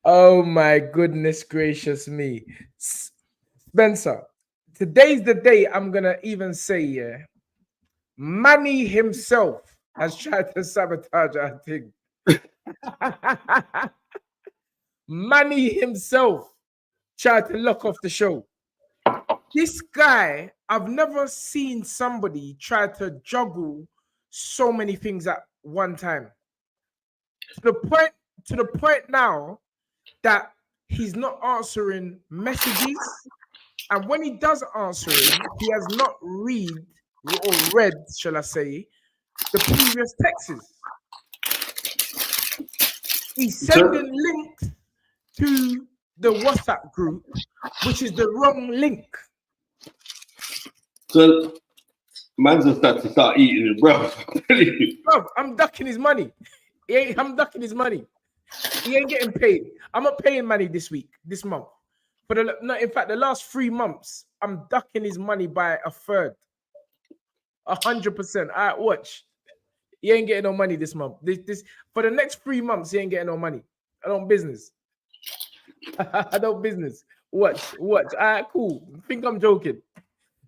Oh my goodness gracious me. Spencer, today's the day I'm gonna even say, yeah, Manny himself has tried to sabotage our thing. Manny himself tried to lock off the show. This guy, I've never seen somebody try to juggle so many things at one time. To the point, to the point now that he's not answering messages. And when he does answering, he has not read, shall I say, the previous texts. He's sending links to the WhatsApp group, which is the wrong link. So, man's just got to start eating it, bro. Bro, I'm ducking his money. I'm ducking his money. He ain't getting paid. I'm not paying money this month. In fact, the last 3 months, I'm ducking his money by a third. 100%. All right, watch. He ain't getting no money this month. This for the next 3 months, he ain't getting no money. I don't business. I don't business. Watch. All right, cool. I think I'm joking.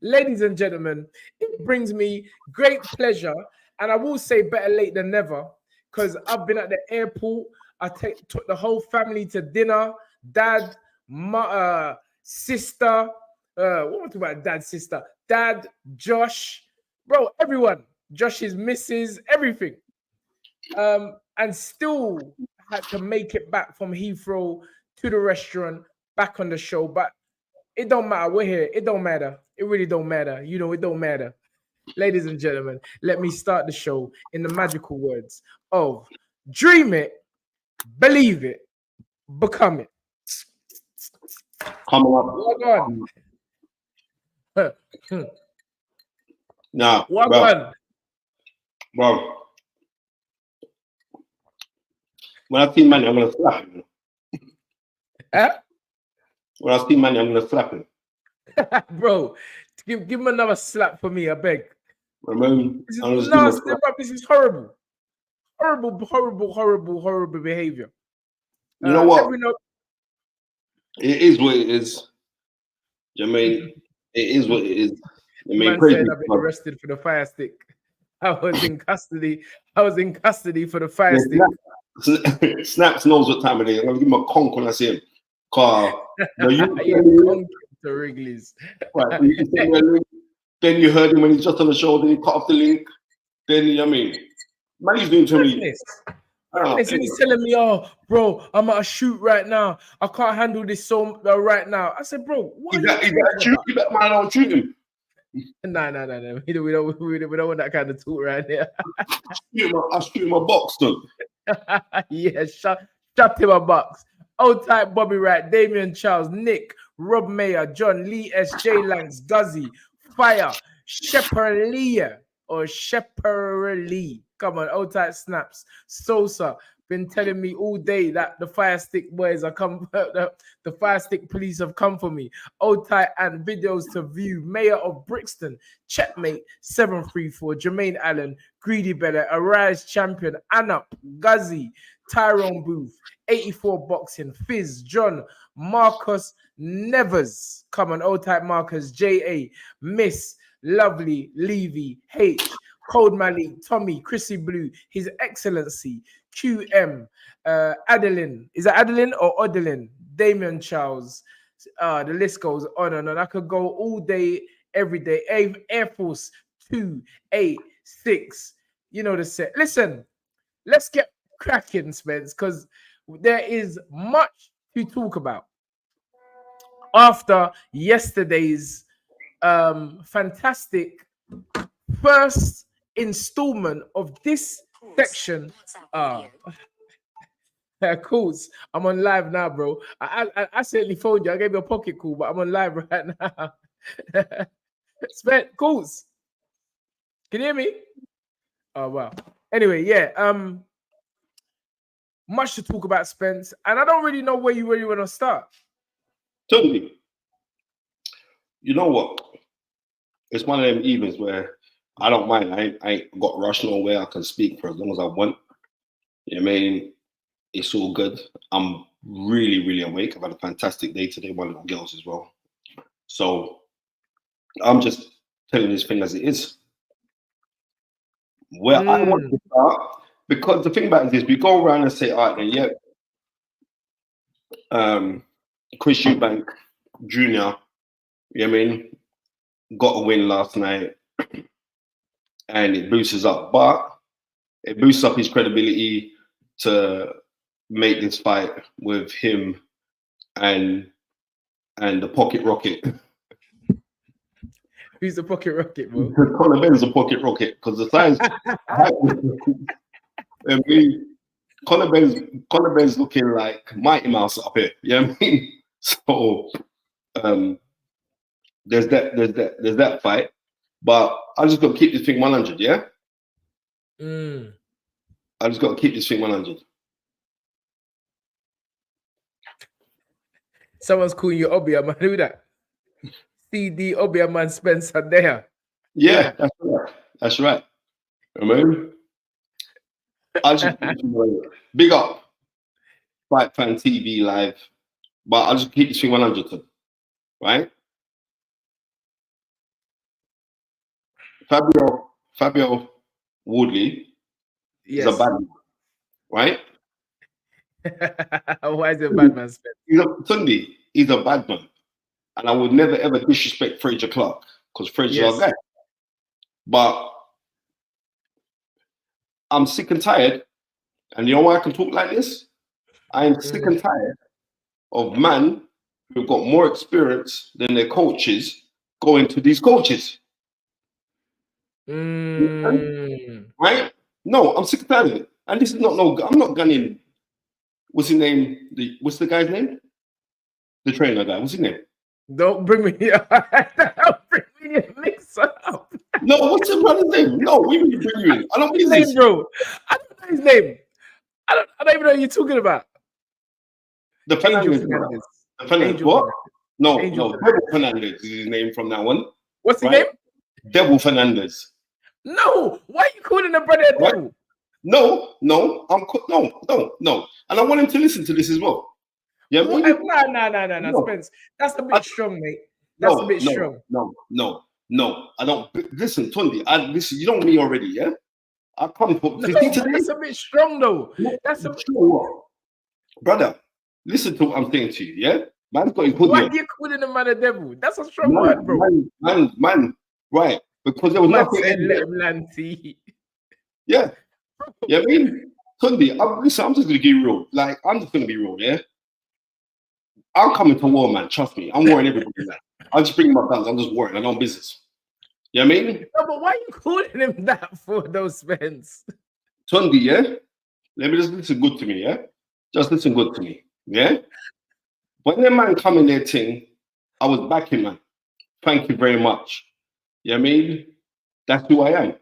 Ladies and gentlemen, it brings me great pleasure, and I will say better late than never, because I've been at the airport. I took the whole family to dinner. Dad, sister. What am I talking about? Dad, sister. Dad, Josh. Bro, everyone. Josh's missus, everything. And still had to make it back from Heathrow to the restaurant, back on the show. But it don't matter. We're here. It don't matter. It really don't matter. You know, it don't matter. Ladies and gentlemen, let me start the show in the magical words of dream it, believe it, become it. Come on. Nah, what bro. on? Bro. When I see money, I'm gonna slap him. When I see money, I'm gonna slap him. Bro, give him another slap for me, I beg. This is nasty, bro. This is horrible. Horrible behavior. You know what? It is what it is. I mean, it is what it is. I mean, man said I've been arrested for the fire stick. I was in custody for the fire stick. Snaps knows what time it is. I'm gonna give him a conk when I see him. To Wrigley's. Right, then you heard him when he's just on the show, then he cut off the link. Then, I mean, man, he's doing too many. He's telling me, oh, bro, I'm at a shoot right now. I can't handle this right now. I said, bro, what you better man don't shoot him. No. We don't want that kind of talk right there. I'll shoot him a box, though. Yeah, shut him a box. Old type Bobby Wright, Damian Charles, Nick, Rob Mayer, John, Lee S. J. Langs, Guzzy, Fire, Shepherd Lee. Come on, old type Snaps. Sosa, been telling me all day that the fire stick boys are the fire stick police have come for me. Old tight and videos to view. Mayor of Brixton, Checkmate 734, Jermaine Allen, Greedy Bella, Arise Champion, Anup, Guzzy, Tyrone Booth, 84 Boxing, Fizz, John, Marcus Nevers. Come on, old type Marcus, J.A., Miss, Lovely, Levy, H, Cold Malik, Tommy, Chrissy Blue, His Excellency, QM, Adeline. Is that Adeline or Odeline? Damian Charles. The list goes on and on. I could go all day, every day. Air Force 286. You know the set. Listen, let's get cracking, Spence, because there is much to talk about. After yesterday's fantastic first installment of this section. Calls. I'm on live now, bro. I accidentally phoned you. I gave you a pocket call, but I'm on live right now. Spence, calls. Can you hear me? Oh wow. Anyway, yeah. Much to talk about, Spence, and I don't really know where you really want to start. Totally. You know what? It's one of them evenings where I don't mind. I ain't got rushed nowhere. I can speak for as long as I want. You know what I mean? It's all good. I'm really, really awake. I've had a fantastic day today. One of the girls as well. So I'm just telling this thing as it is. Well, I want to start because the thing about it is we go around and say, all right, then, Chris Eubank Jr., you know what I mean, got a win last night and it boosts us up, but it boosts up his credibility to make this fight with him and the Pocket Rocket. Who's the Pocket Rocket, bro? Conor Benn's a Pocket Rocket because the size. I mean, Conor Benn's looking like Mighty Mouse up here. You know what I mean? So there's that fight, but I just got to keep this thing 100. Yeah. I just got to keep this thing 100. Someone's calling you Obi, man. Who that? CD Obi, man. Spencer there. Yeah, that's right. I mean, I just big up Fight Fan TV Live, but I'll just keep this thing 100, right? Fabio Wardley is a bad man, right? Why is it a bad man, Spencer? Tunde, he's a bad man. And I would never ever disrespect Frazer Clarke because Frazer is our guy. But I'm sick and tired. And you know why I can talk like this? I am sick and tired of men who've got more experience than their coaches going to these coaches. Right? No, I'm sick and tired of it. And this is not I'm not gunning. What's his name? What's the guy's name? The trainer guy. What's his name? Don't bring me don't bring me in mix up. No, what's the brother's name? No, we need to bring you in. I don't his name, bro. I don't know his name. I don't even know what you're talking about. The Fernandez. The Fernandez. What? No, Devil Fernandez is his name from that one. What's his name? Devil Fernandez. No, why are you calling the brother a devil? No. No. And I want him to listen to this as well. Yeah, no, Spence. That's a bit strong, mate. That's a bit strong. No. I don't listen, Tunde. Listen, you know me already, yeah? I come for that's a bit strong though. That's a strong. Brother, listen to what I'm saying to you, yeah? Man's got his hoodie. Why are you calling the man a devil? That's a strong word, bro. Man, right. Because there was nothing. Let him land tea. Yeah. Yeah, I mean, Tunde, listen, I'm just gonna be real. Like, I'm just gonna be real, yeah? I'm coming to war, man. Trust me. I'm worrying everybody. I'll just bring my guns. I'm just worried. I know business. You know what I mean? No, but why are you calling him that for those Spence? Tunde, yeah? Let me just listen good to me, yeah? Just listen good to me, yeah? When the man come in there thing, I was backing, man. Thank you very much. You know what I mean? That's who I am,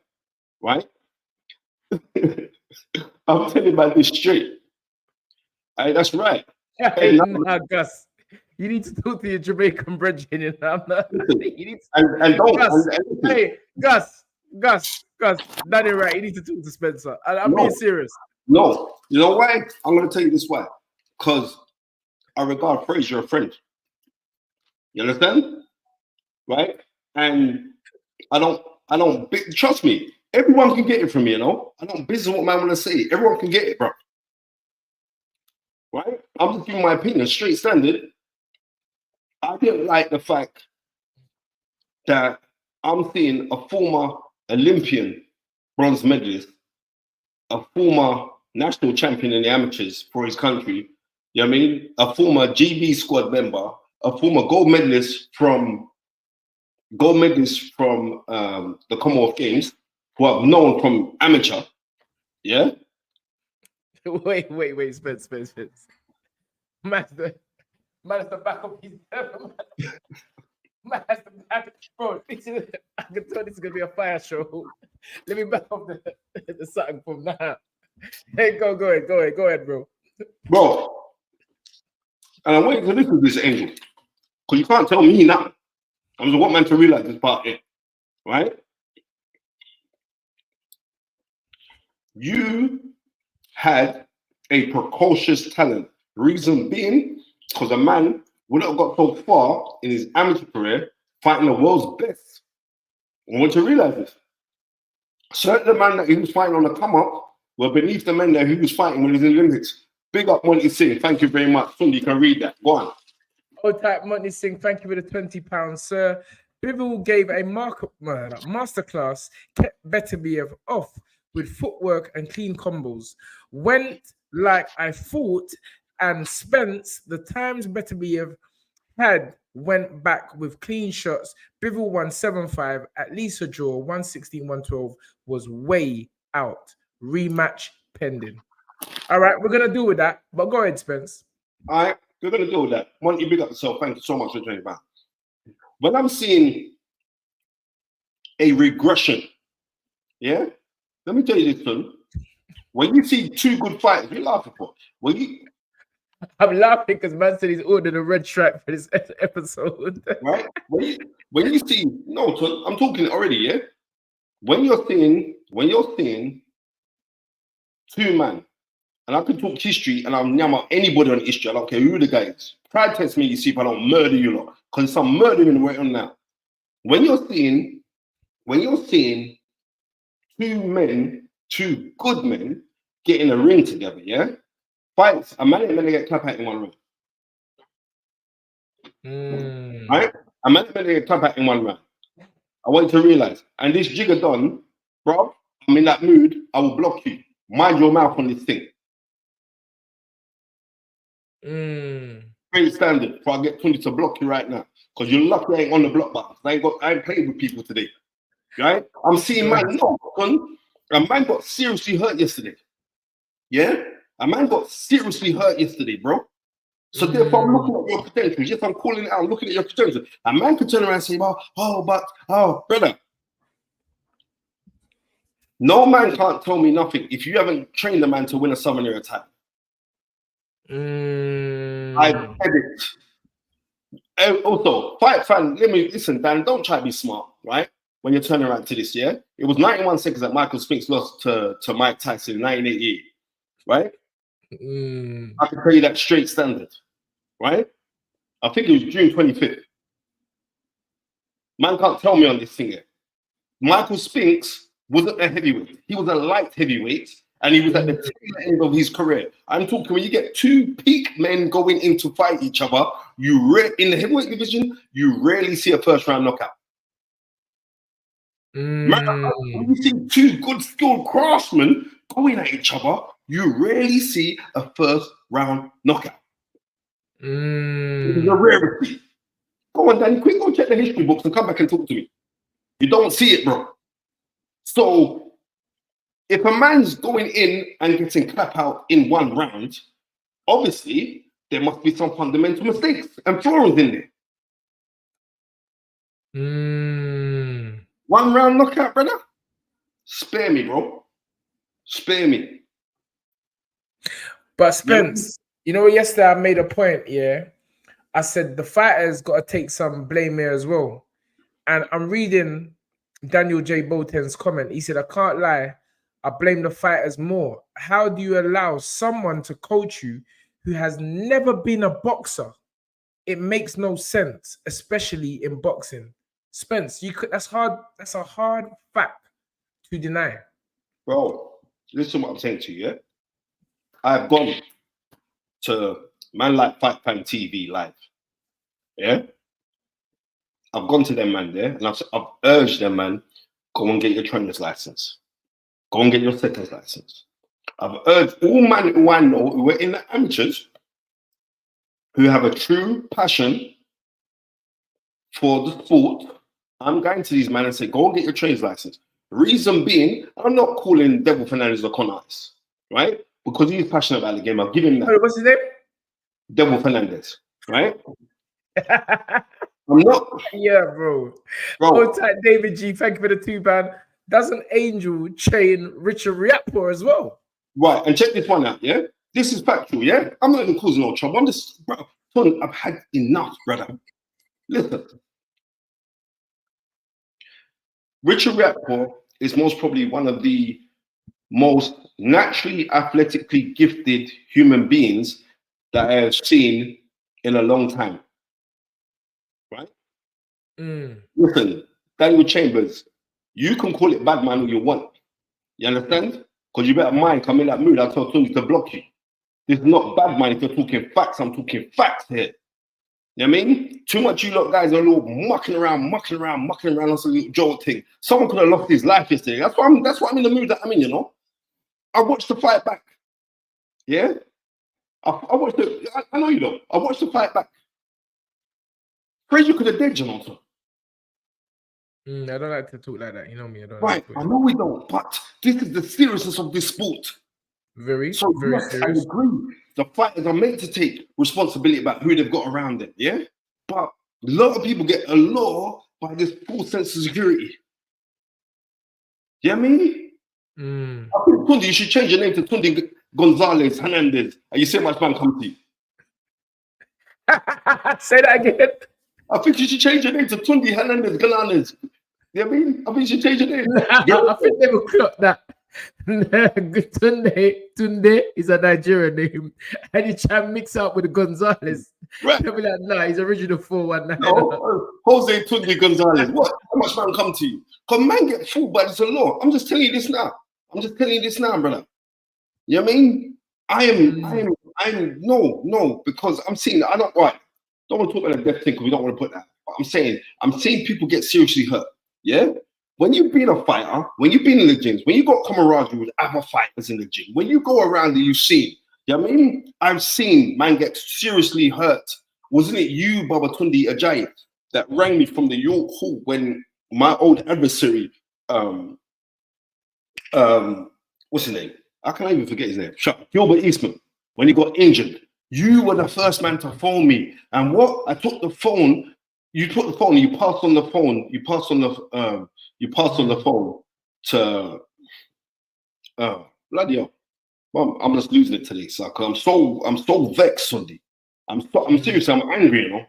right? I'm telling you about this straight. That's right. Hey, Gus, you need to talk to your Jamaican brethren. You need to, hey, Gus, that ain't right. You need to talk to Spencer. I'm being serious. No, you know why? I'm going to tell you this why. Because I regard Frazer a friend. You understand? Right? And I don't trust me. Everyone can get it from me, you know? I don't business what man want to say. Everyone can get it, bro. Right? I'm just giving my opinion, straight standard. I didn't like the fact that I'm seeing a former Olympian bronze medalist, a former national champion in the amateurs for his country, you know what I mean? A former GB squad member, a former gold medalist from the Commonwealth Games, who I've known from amateur. Yeah? Wait, Spence. Man has the back of his man has the back. Bro, I can tell this is gonna be a fire show. Let me back up the something from now. Hey, go ahead, bro. Bro, and I want you to listen to this, Angel, because you can't tell me now. I'm just want man to realize this part here, right? You had a precocious talent. Reason being, because a man wouldn't have got so far in his amateur career fighting the world's best. I want to realize this. Certain men that he was fighting on the come up were beneath the men that he was fighting when he was in the Olympics. Big up Monty Singh. Thank you very much. Tunde, you can read that. Go on. Type Monty Singh, thank you for the £20, sir. Bivol gave a masterclass, kept Beterbiev off with footwork and clean combos. Went like I thought, and Spence, the times Beterbiev had went back with clean shots. Bivol won 7-5, at least a draw. 116-112 was way out. Rematch pending. All right, we're going to do with that, but go ahead, Spence. All right, we're going to do with that. Monty, big up yourself. Thank you so much for joining back. When I'm seeing a regression, yeah, let me tell you this, son. When you see two good fighters, you're laughing for. I'm laughing because man said he's ordered a red stripe for this episode. Right? When you see, no, son, I'm talking already, yeah? When you're seeing two men, and I can talk history and I'll name out anybody on history, I don't care who the guy is. Pride test me, you see if I don't murder you lot. Because some murdering right on now. When you're seeing two good men get in a ring together, yeah? Fights, a man ain't gonna get clapped out in one round. Right? A man ain't gonna get clapped out in one round. I want you to realize, and this jigger done, bro, I'm in that mood, I will block you. Mind your mouth on this thing. Very standard. Before I get Tunde to block you right now. Because you're lucky I ain't on the block button. I ain't played with people today. Right? I'm seeing man, a man got seriously hurt yesterday. Yeah? A man got seriously hurt yesterday, bro. So therefore, I'm looking at your potential. Yes, I'm calling it out. I'm looking at your potential. A man could turn around and say, brother. No man can't tell me nothing if you haven't trained a man to win a Southern Era title. I've said it. And also, fight fan, let me listen, Dan, don't try to be smart, right? When you're turning around to this, yeah? It was 91 seconds that Michael Spinks lost to Mike Tyson in 1988, right? I can tell you that straight standard, right? I think it was June 25th. Man can't tell me on this thing yet. Michael Spinks wasn't a heavyweight. He was a light heavyweight, and he was at the tail end of his career. I'm talking when you get two peak men going in to fight each other, in the heavyweight division, you rarely see a first round knockout. When you see two good skilled craftsmen going at each other, you rarely see a first round knockout. It's a rarity. Go on, Danny, quick, go check the history books and come back and talk to me. You don't see it, bro. So, if a man's going in and getting clap out in one round, obviously, there must be some fundamental mistakes and flaws in there. One round knockout, brother? Spare me, bro. Spare me. But Spence, you know, yesterday I made a point, yeah? I said the fighter's got to take some blame here as well. And I'm reading Daniel J. Boten's comment. He said, I can't lie, I blame the fighters more. How do you allow someone to coach you who has never been a boxer? It makes no sense, especially in boxing. Spence, that's hard. That's a hard fact to deny. Bro, listen to what I'm saying to you, yeah? I've gone to man like Fight Fan TV live. Yeah? I've gone to them man there, and I've urged them, man, go and get your trainer's license. Go and get your setter's license. I've urged all men who I know who are in the amateurs who have a true passion for the sport. I'm going to these men and say, go and get your trainer's license. Reason being, I'm not calling Devil Fernandez a con artist, right? Because he's passionate about the game. I'll give him that. What's his name? Devil Fernandez, right? I'm not. Yeah, bro. Hold tight, David G. Thank you for the £2. Doesn't Angel chain Richard Riappo as well? Right, and check this one out, yeah? This is factual, yeah? I'm not even causing no trouble. I'm just, bro, I've had enough, brother. Listen. Richard Riappo is most probably one of the most naturally athletically gifted human beings that I have seen in a long time. Right? Listen, Daniel Chambers, you can call it bad man all you want. You understand? Because you better mind come in that mood. I tell Tunde to block you. This is not bad man if you're talking facts. I'm talking facts here. You know what I mean? Too much you lot guys are a little mucking around on some little jolt thing. Someone could have lost his life yesterday. That's why I'm in the mood that I'm in, you know. I watched the fight back. Yeah? I watched it. I know you don't. I watched the fight back. Frazer could have dead, you know. I don't like to talk like that. You know me. I don't. Right. I know we don't, but this is the seriousness of this sport. Very yes, serious. I agree. The fighters are meant to take responsibility about who they've got around them, yeah? But a lot of people get a law by this false sense of security. You know what I mean? I think Tunde, you should change your name to Tunde Gonzalez Hernandez. And you see how much man come to you. Say that again. I think you should change your name to Tunde Hernandez Gonzalez. You know what I mean? I think you should change your name. I think they will clock that. Tunde is a Nigerian name, and you try to mix up with Gonzalez. Right. They'll be like, nah, he's original 419. No, Jose Tunde Gonzalez. What? How much man come to you? Because man get fooled by this law. I'm just telling you this now. Brother. You know what I mean? I'm no, because I'm seeing I don't want to talk about the death thing because we don't want to put that. But I'm seeing people get seriously hurt. Yeah? When you've been a fighter, when you've been in the gyms, when you got camaraderie with other fighters in the gym, when you go around and you've seen, you know what I mean? I've seen man get seriously hurt. Wasn't it you, Baba Tunde Ajayi, that rang me from the York Hall when my old adversary, what's his name? I can't even forget his name. Gilbert Eastman, when he got injured. You were the first man to phone me. And what? I took the phone. You took the phone. You passed on the phone. You passed on the phone to bloody hell. Well, I'm just losing it today, sucker. I'm so vexed, Sunday. I'm serious. I'm angry, you know.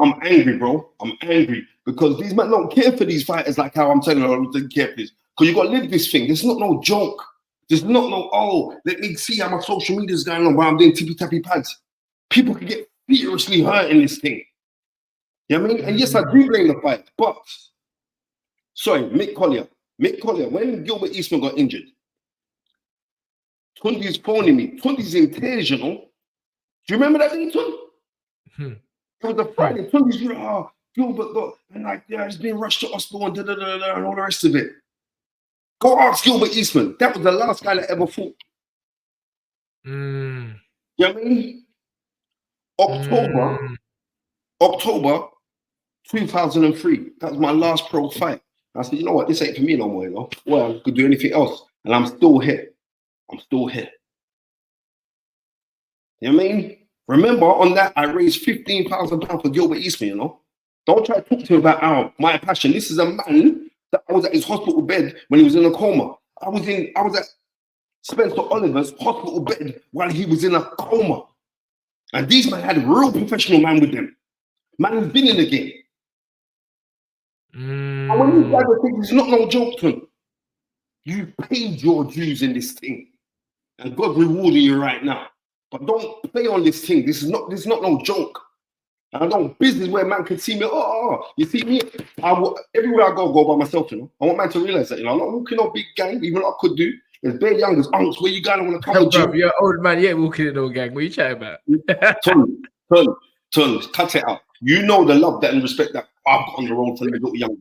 I'm angry, bro. I'm angry because these men don't care for these fighters like how I'm telling them they care for this. Because you got to live this thing. There's not no joke. There's not no, let me see how my social media is going on while I'm doing tippy-tappy pads. People can get seriously hurt in this thing. You know what I mean? And yes, I do blame the fight, but sorry, Mick Collier, when Gilbert Eastman got injured, Tunde's phoning me. Tunde's in tears, you know. Do you remember that day, Tunde? It was a Friday. Tunde's Gilbert got, and like, yeah, he's been rushed to hospital and and all the rest of it. Go ask Gilbert Eastman. That was the last guy that ever fought. You know what I mean? October 2003. That was my last pro fight. I said, you know what? This ain't for me no more, you know. Well, I could do anything else. And I'm still here. You know what I mean? Remember, on that, I raised £15,000 for Gilbert Eastman, you know? Don't try to talk to me about my passion. This is a man that I was at his hospital bed when he was in a coma. I was at Spencer Oliver's hospital bed while he was in a coma. And these men had a real professional man with them. Man who's been in the game. And when these guys are thinking, it's not no joke to him. You paid your dues in this thing. And God's rewarding you right now. But don't play on this thing. This is not no joke. And I don't business where man can see me. You see me? Everywhere I go by myself, you know. I want man to realize that, you know. I'm not walking on big gang, even though I could do. There's bare youngers, unks, where you going? I want to come with you. You're old man, you ain't walking in no gang. What are you chatting about? Turn, cut it out. You know the love that and respect that I've got on the road for these little young.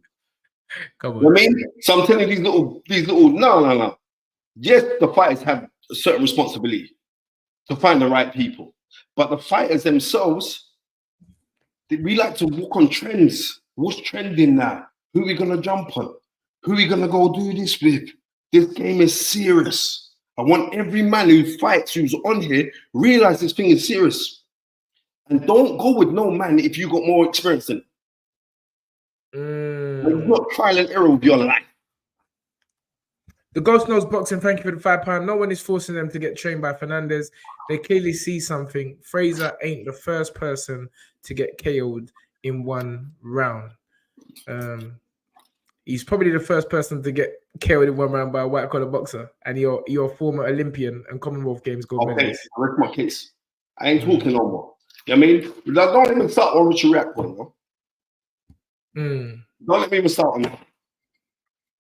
Come on. You know what I mean? So I'm telling these little, no. Yes, the fighters have a certain responsibility to find the right people. But the fighters themselves, we like to walk on trends. What's trending now? Who are we going to jump on? Who are we going to go do this with? This game is serious. I want every man who fights, who's on here, realize this thing is serious. And don't go with no man if you got more experience than it's not trial and error with your life. The Ghost Knows Boxing, thank you for the £5. No one is forcing them to get trained by Fernandez. They clearly see something. Frazer ain't the first person to get KO'd in one round. He's probably the first person to get killed in one round by a white collar boxer, and you're a former Olympian and Commonwealth Games gold medalist. I rest my case. I ain't talking no more. You know what I mean? Don't even start on Richard React point, no? Don't let me even start on that.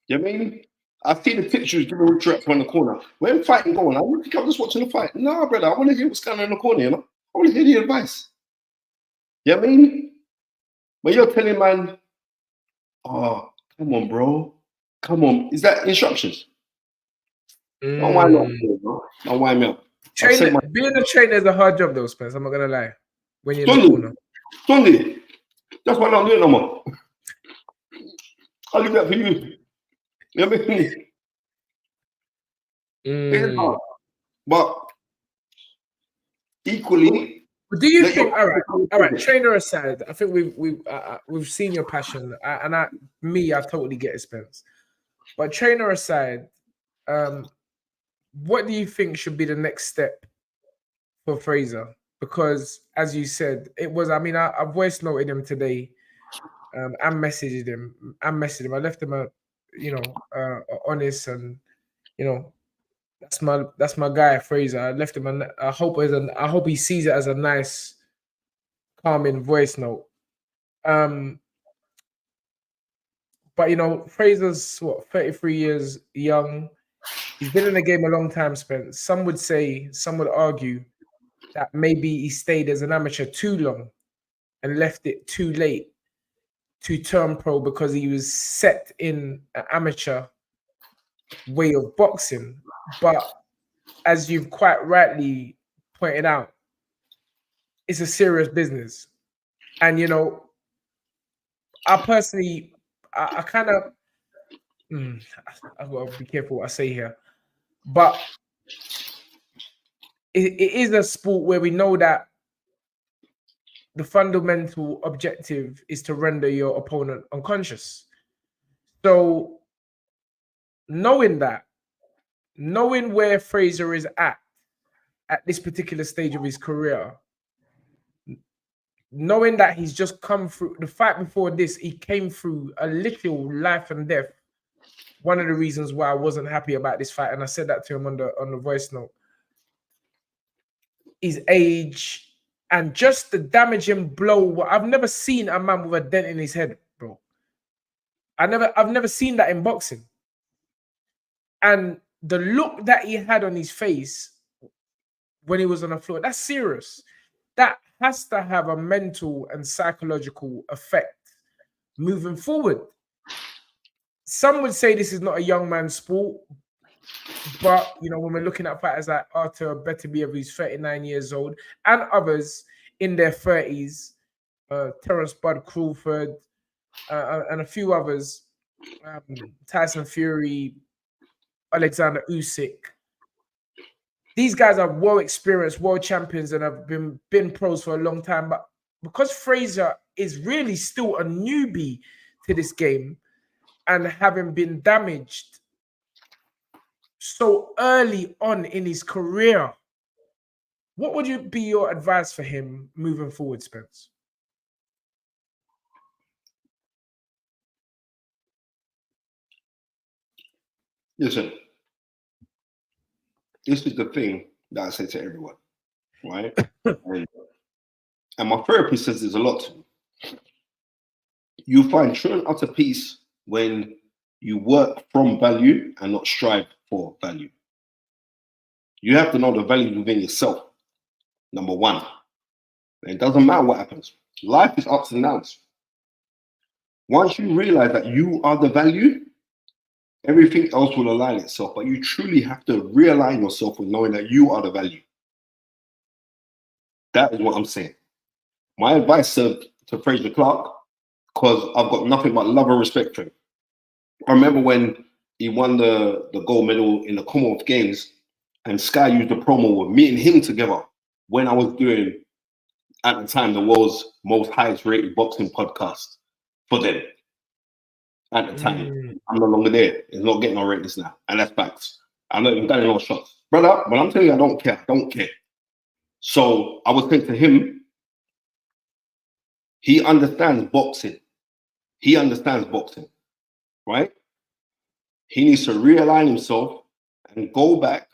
You know what I mean? I see the pictures giving Richard React on the corner. When fighting going, I don't think I'm just watching the fight. No, brother, I want to hear what's going on in the corner, you know? I want to hear the advice. You know what I mean? But you're telling man, oh, come on, bro. Come on. Is that instructions? Don't wind me up, bro. Don't wind me up. Being a trainer is a hard job, though, Spence. I'm not gonna lie. When you're in the corner, Tunde, that's why I don't do it no more. I'll leave that for you. You know what I mean? It's hard. But equally, but do you think? All right. Trainer aside, I think we've seen your passion, and I totally get it, Spence. But trainer aside, what do you think should be the next step for Frazer? Because, as you said, it was. I mean, I voice noted him today. I messaged him. I left him honest, and that's my guy, Frazer. I left him. I hope he sees it as a nice, calming voice note. But Frazer's 33 years young. He's been in the game a long time, Spence. Some would argue that maybe he stayed as an amateur too long and left it too late to turn pro because he was set in an amateur way of boxing. But as you've quite rightly pointed out, it's a serious business. And, I personally, I kind of, I've got to be careful what I say here. But it is a sport where we know that the fundamental objective is to render your opponent unconscious. So knowing where Frazer is at this particular stage of his career, knowing that he's just come through the fight before this, he came through a literal life and death. One of the reasons why I wasn't happy about this fight, and I said that to him on the voice note, his age and just the damaging blow. I've never seen a man with a dent in his head, bro. I've never seen that in boxing. And the look that he had on his face when he was on the floor, that's serious. That has to have a mental and psychological effect moving forward. Some would say this is not a young man's sport, but when we're looking at fighters like Arthur Beterbiev, who's 39 years old, and others in their 30s, Terence Bud Crawford, and a few others, Tyson Fury, Alexander Usyk. These guys are well experienced, world champions, and have been pros for a long time. But because Frazer is really still a newbie to this game, and having been damaged so early on in his career, what would be your advice for him moving forward, Spence? Listen, this is the thing that I say to everyone, right? and my therapist says there's a lot to me. You find true and utter peace when you work from value and not strive for value. You have to know the value within yourself, number one. And it doesn't matter what happens. Life is ups and downs. Once you realize that you are the value, everything else will align itself. But you truly have to realign yourself with knowing that you are the value. That is what I'm saying. My advice to Frazer Clarke, because I've got nothing but love and respect for him. I remember when he won the gold medal in the Commonwealth Games, and Sky used the promo with me and him together when I was doing, at the time, the world's most highest rated boxing podcast for them. At the time, I'm no longer there. It's not getting no ratings now, and that's facts. I'm not even getting no shots, brother. But I'm telling you, I don't care. I don't care. So I was saying to him, he understands boxing. He understands boxing. right? He needs to realign himself and go back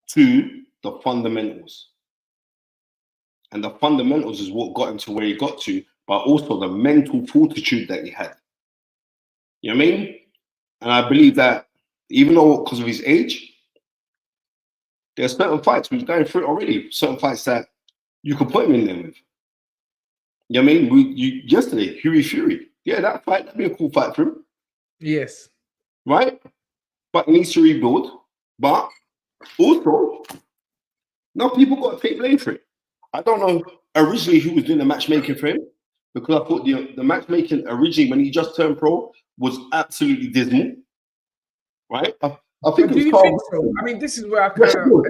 to the fundamentals. And the fundamentals is what got him to where he got to, but also the mental fortitude that he had. You know what I mean? And I believe that even though because of his age, there's certain fights we've going through it already, certain fights that you could put him in there with. You know what I mean? Yesterday, Huey Fury. Yeah, that fight, that'd be a cool fight for him. Yes. Right? But he needs to rebuild. But also, now people got to take blame for it. I don't know originally who was doing the matchmaking for him, because I thought the matchmaking originally when he just turned pro was absolutely dismal. Right? I think do you think so? I mean, this is where I kind of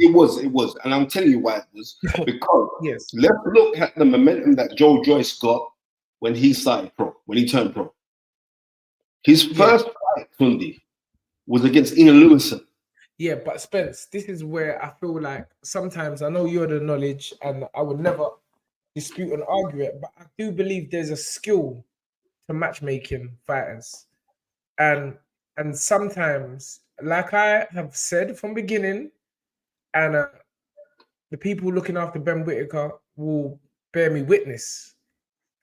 it was, and I'm telling you why it was. Because yes, let's look at the momentum that Joe Joyce got when he started pro, when he turned pro. His first fight, Tunde, was against Ian Lewison. Yeah, but Spence, this is where I feel like sometimes I know you're the knowledge, and I would never dispute and argue it, but I do believe there's a skill to matchmaking fighters, and sometimes, like I have said from beginning, and the people looking after Ben Whittaker will bear me witness,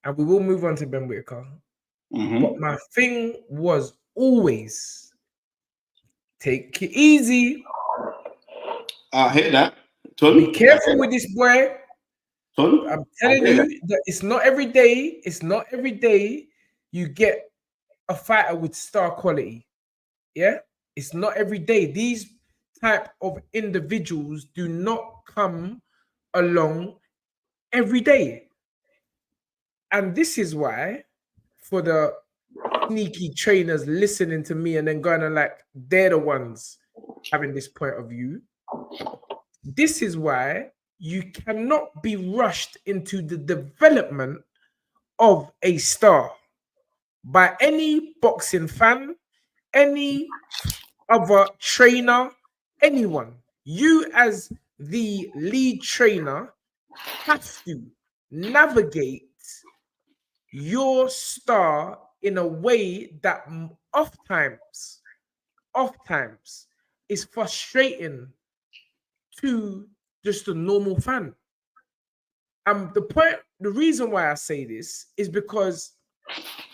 and we will move on to Ben Whittaker. Mm-hmm. But my thing was always take it easy. I hear that. Be careful with this boy. Son, I'm telling you that it's not every day. It's not every day you get a fighter with star quality. Yeah, it's not every day. These type of individuals do not come along every day, and this is why, for the sneaky trainers listening to me and then going to like they're the ones having this point of view. This is why you cannot be rushed into the development of a star by any boxing fan, any other trainer, anyone. You as the lead trainer have to navigate your star in a way that oftentimes is frustrating to just a normal fan. The reason why I say this is because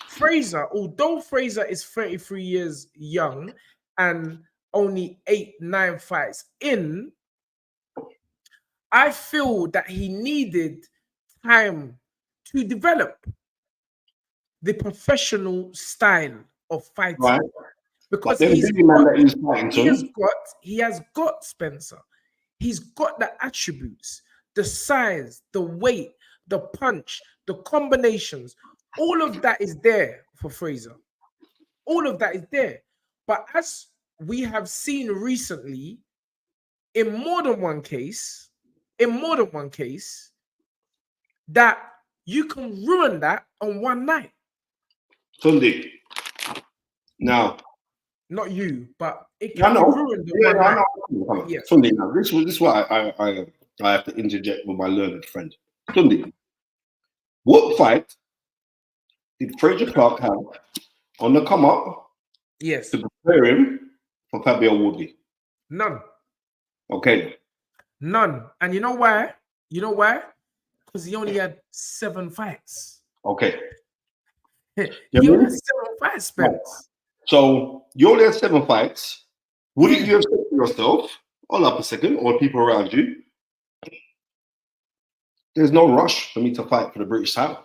Frazer, although Frazer is 33 years young and only 8-9 fights in, I feel that he needed time to develop the professional style of fighting. Right. Because he has got Spencer. He's got the attributes, the size, the weight, the punch, the combinations. All of that is there for Frazer. All of that is there. But as we have seen recently, in more than one case, that you can ruin that on one night. Tunde. Now, not you, but it can be ruined on one night. Yes. Tunde, now this is why I have to interject with my learned friend. Tunde, what fight did Frazer Clarke have on the come up? Yes. To prepare him for Fabio Wardley? None. Okay. None. And you know why? Because he only had 7 fights. Okay. He only had 7 fights, Spence. Right. So you only had 7 fights. Wouldn't you have said to yourself, hold up a second, or people around you, there's no rush for me to fight for the British title?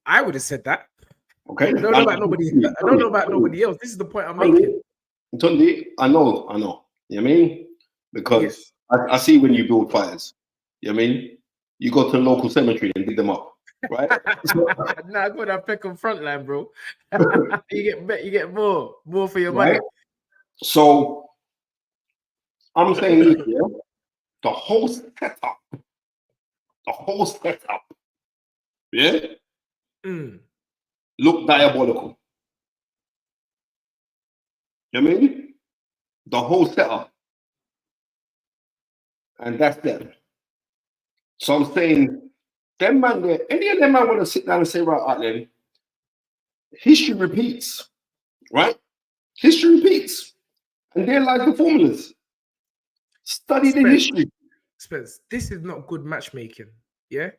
I would have said that. Okay. I don't know about nobody. I don't know about nobody else. This is the point I'm making. Tunde, I know. You know what I mean? Because I see when you build fighters. You know what I mean? You go to the local cemetery and dig them up, right? Nah, go to that Peckham frontline, bro. you get more for your money. So I'm saying this, yeah, the whole setup, yeah, look diabolical. You know what I mean? The whole setup. And that's them. So I'm saying, them man there, any of them man want to sit down and say, right, then, history repeats, right? History repeats. And they're like the formulas. Study the history. Spence, this is not good matchmaking. Yeah.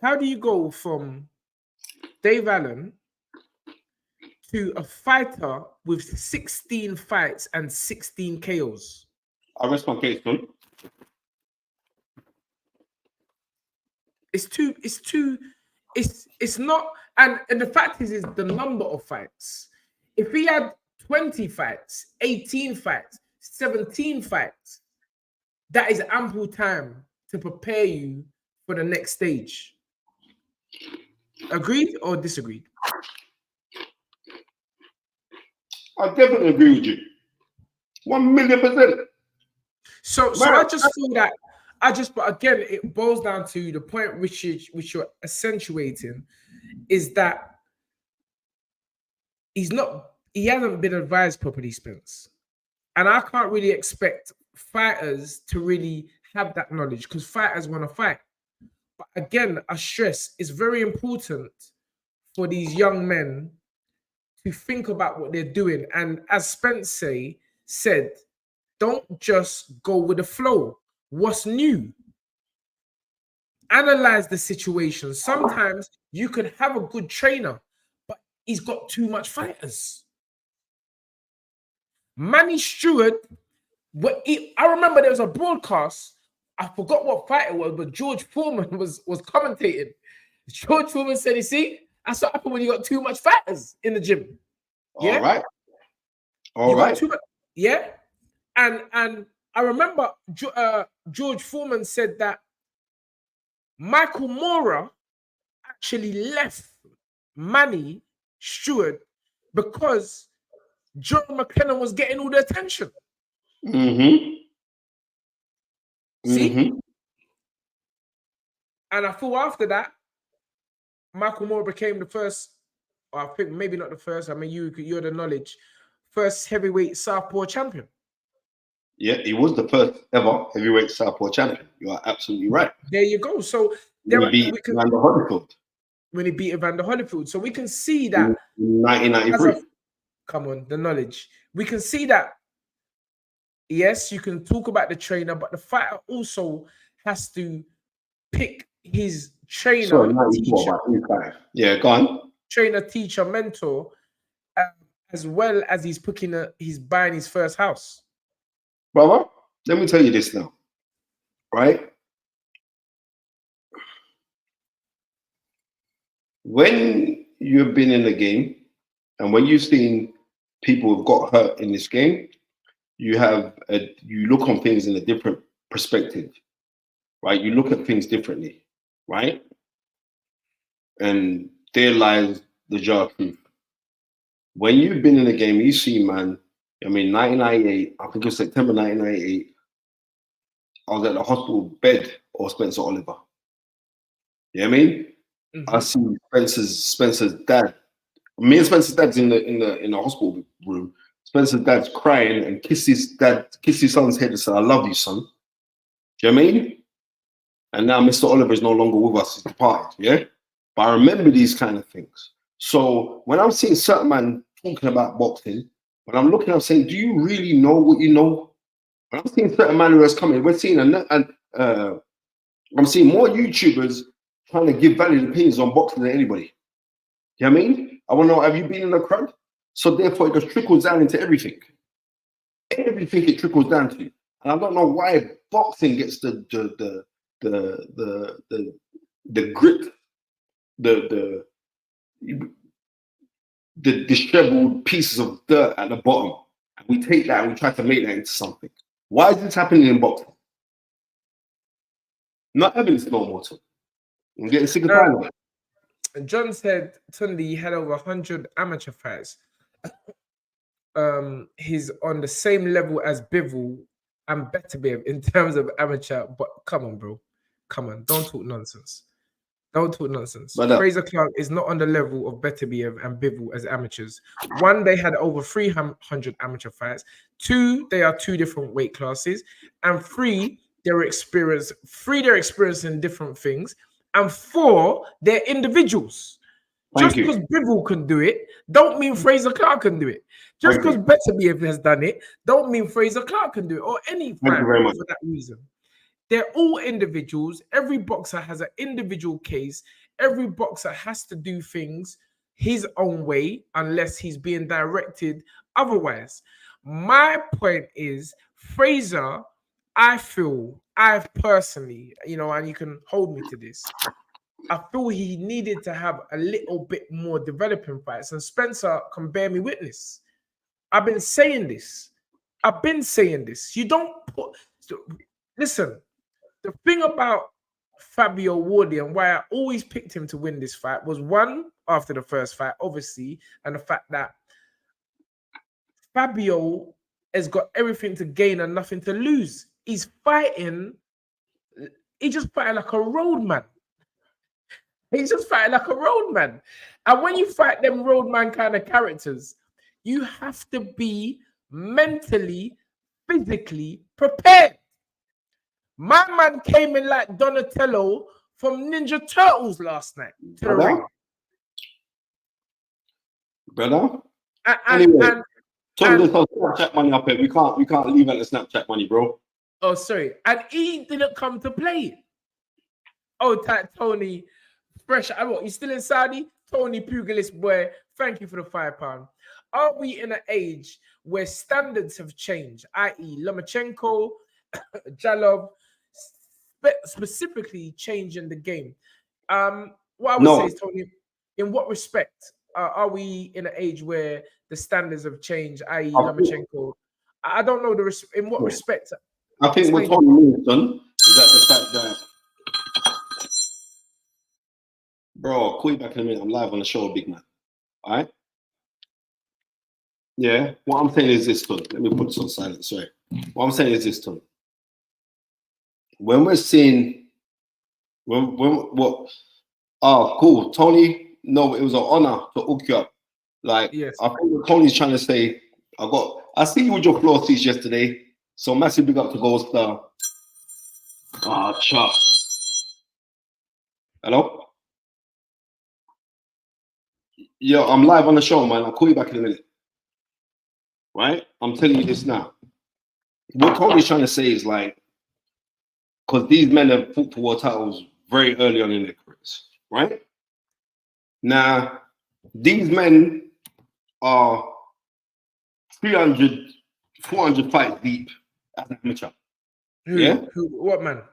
How do you go from Dave Allen to a fighter with 16 fights and 16 KOs? I rest my case, son. It's not, and the fact is the number of fights. If he had 20 fights, 18 fights, 17 fights, that is ample time to prepare you for the next stage. Agreed or disagreed? I definitely agree with you. 1,000,000%. So I just feel that but again, it boils down to the point which you're accentuating is that he hasn't been advised properly, Spence. And I can't really expect fighters to really have that knowledge because fighters want to fight. But again, I stress it's very important for these young men to think about what they're doing. And as Spence said, don't just go with the flow. What's new? Analyze the situation. Sometimes you can have a good trainer, but he's got too much fighters. Manny Stewart, I remember there was a broadcast. I forgot what fight it was, but George Foreman was commentating. George Foreman said, "You see, that's what happened when you got too much fighters in the gym." Yeah? All right. Too much, yeah. And I remember George Foreman said that Michael Mora actually left Manny Stewart because Joe McLennan was getting all the attention. See? And I thought after that, Michael Moore became the first, or I think maybe not the first, I mean, you're the knowledge, first heavyweight southpaw champion. Yeah, he was the first ever heavyweight southpaw champion. You are absolutely right. There you go. So when he beat Evander Holyfield. When he beat Evander Holyfield. So we can see that. In 1993. Come on, the knowledge. We can see that, yes, you can talk about the trainer, but the fighter also has to pick his trainer, teacher. Yeah, go on. Trainer, teacher, mentor, as well as he's buying his first house. Brother, let me tell you this now, right? When you've been in the game and when you've seen people who've got hurt in this game, you look on things in a different perspective, right? You look at things differently, right? And there lies the jar of truth. When you've been in the game, you see, man, I mean, 1998, I think it was September 1998, I was at the hospital bed of Spencer Oliver. You know what I mean? I see Spencer's dad. Me and Spencer's dad's in the hospital room. Spencer's dad's crying and kissed his son's head and said, "I love you, son." Do you know what I mean? And now Mr. Oliver is no longer with us, he's departed, yeah? But I remember these kind of things. So when I'm seeing certain man talking about boxing, when I'm looking, I'm saying, do you really know what you know? When I'm seeing certain man who has come in, I'm seeing more YouTubers trying to give valid opinions on boxing than anybody. You know what I mean? I want to know, have you been in the crowd? So therefore, it just trickles down into everything. Everything it trickles down to. And I don't know why boxing gets the grit, the disheveled pieces of dirt at the bottom. And we take that and we try to make that into something. Why is this happening in boxing? Not having this no more. I'm getting sick of it. John said Tunde had over 100 amateur fights. He's on the same level as Bivol and Beterbiev in terms of amateur. But come on, bro. Come on. Don't talk nonsense. Don't talk nonsense. Frazer Clarke is not on the level of Beterbiev and Bivol as amateurs. One, they had over 300 amateur fights. Two, they are two different weight classes. And three, they're experienced in different things. And four, they're individuals. Just because Bivol can do it, don't mean Frazer Clarke can do it. Just because Beterbiev has done it, don't mean Frazer Clarke can do it, or any fighter for that reason. They're all individuals. Every boxer has an individual case. Every boxer has to do things his own way unless he's being directed otherwise. My point is, Frazer, I personally, and you can hold me to this, I feel he needed to have a little bit more developing fights. And Spencer can bear me witness. I've been saying this. You don't put... Listen, the thing about Fabio Wardley and why I always picked him to win this fight was, one, after the first fight, obviously, and the fact that Fabio has got everything to gain and nothing to lose. He's just fighting like a roadman. He's just fighting like a roadman. And when you fight them roadman kind of characters, you have to be mentally, physically prepared. My man came in like Donatello from Ninja Turtles last night to the ring. Brother? Anyway, turn this Snapchat money up here. We can't leave out the Snapchat money, bro. Oh, sorry. And he didn't come to play. Oh, Tony, fresh. He's still in Saudi? Tony Pugilist boy, thank you for the £5. Are we in an age where standards have changed, i.e. Lomachenko, Jalov, specifically changing the game? What I would say is, Tony, in what respect are we in an age where the standards have changed, i.e. Lomachenko? I don't know in what respect. I think what Tony means, son, is that the fact that, bro, I'll call you back in a minute. I'm live on the show, big man. All right? Yeah, what I'm saying is this, Tony. Let me put this on silent, sorry. What I'm saying is this, Tony. When we're seeing, cool, Tony, no, it was an honor to hook you up. Like, yes. I think what Tony's trying to say, I see you with your floor seats yesterday, so massive big up to Gold Star. Chuck. Hello? Yo, I'm live on the show, man. I'll call you back in a minute. Right? I'm telling you this now. What Tony's trying to say is like, because these men have fought for world titles very early on in their careers, right? Now, these men are 300, 400 fights deep as an amateur. What man?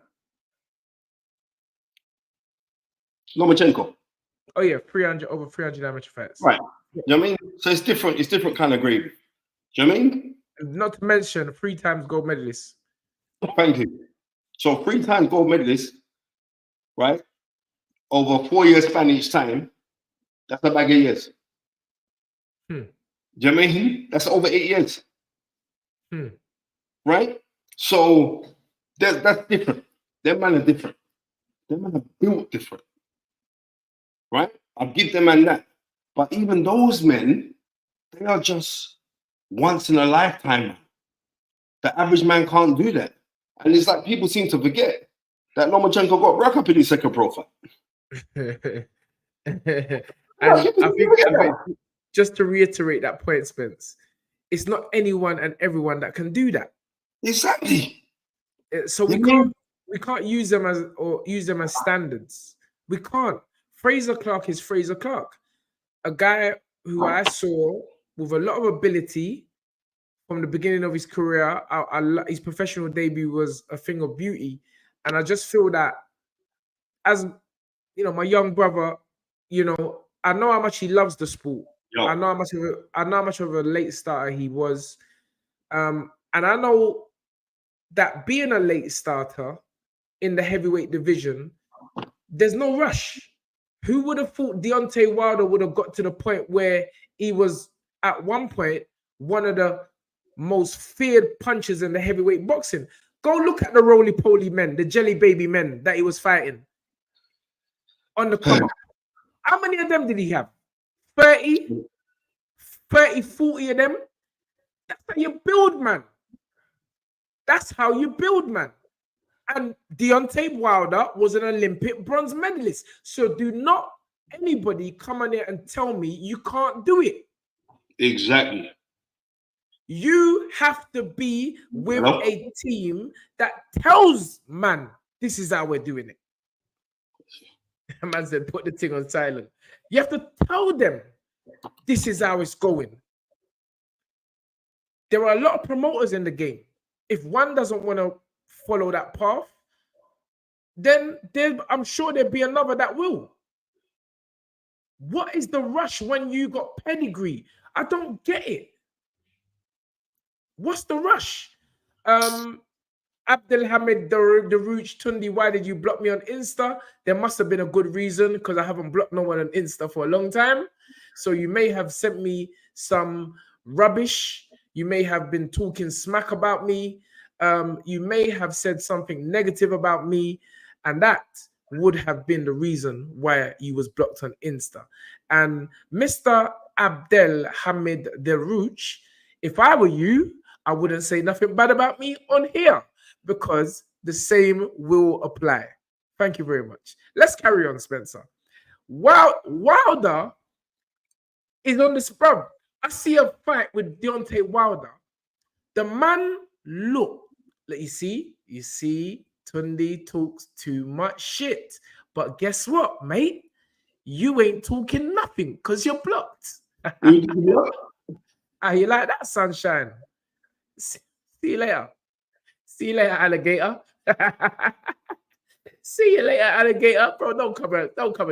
Lomachenko. Oh yeah, over 300 amateur fights. Right. You know what I mean? So it's different kind of gravy. Do you know what I mean? Not to mention 3 times gold medalist. Thank you. So 3 times gold medalist, right? Over 4 years span each time, that's a bag of years. Do you know what I mean? That's over 8 years. Right? So that's different. Them man are different. Them man are built different. Right? I'll give them man that. But even those men, they are just once in a lifetime. The average man can't do that. And it's like people seem to forget that Lomachenko got rack up in his second pro fight. And I think just to reiterate that point, Spence, it's not anyone and everyone that can do that. Exactly. So we can't use them as standards. We can't. Frazer Clarke is Frazer Clarke, a guy who I saw with a lot of ability from the beginning of his career. His professional debut was a thing of beauty, and I just feel that, as you know, my young brother, you know, I know how much he loves the sport. I know how much of a late starter he was, and I know that being a late starter in the heavyweight division, there's no rush. Who would have thought Deontay Wilder would have got to the point where he was at one point one of the most feared punchers in the heavyweight boxing? Go look at the roly-poly men, the jelly baby men that he was fighting on the come up. How many of them did he have? 30, 40 of them? That's how you build, man. That's how you build, man. And Deontay Wilder was an Olympic bronze medalist. So do not anybody come on here and tell me you can't do it. Exactly. You have to be with Hello? a team that tells man, this is how we're doing it. Man said, put the thing on silent. You have to tell them this is how it's going. There are a lot of promoters in the game. If one doesn't want to follow that path, then I'm sure there'll be another that will. What is the rush when you got pedigree? I don't get it. What's the rush? Abdelhamid Daruch Tunde, why did you block me on Insta? There must have been a good reason because I haven't blocked no one on Insta for a long time. So you may have sent me some rubbish. You may have been talking smack about me. You may have said something negative about me. And that would have been the reason why you was blocked on Insta. And Mr. Abdelhamid Daruch, if I were you, I wouldn't say nothing bad about me on here because the same will apply. Thank you very much. Let's carry on, Spencer. Wilder is on the scrub. I see a fight with Deontay Wilder. The man look. You see, Tunde talks too much shit. But guess what, mate? You ain't talking nothing because you're blocked. You like that, sunshine? See you later. See you later, alligator. See you later, alligator. Bro, don't come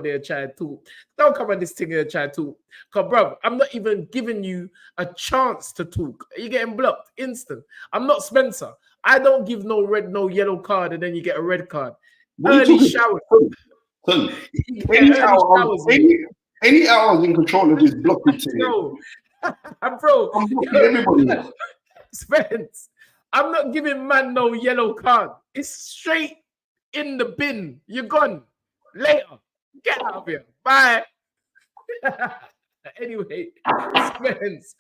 there and try and talk. Don't come on this thing here and try and talk. Because, bro, I'm not even giving you a chance to talk. You're getting blocked instant. I'm not Spencer. I don't give no red, no yellow card, and then you get a red card. Early showers. Any hours in control of this blocking thing. No. Bro, I'm blocking everybody. Spence, I'm not giving man no yellow card. It's straight in the bin. You're gone. Later. Get out of here. Bye. Anyway, Spence,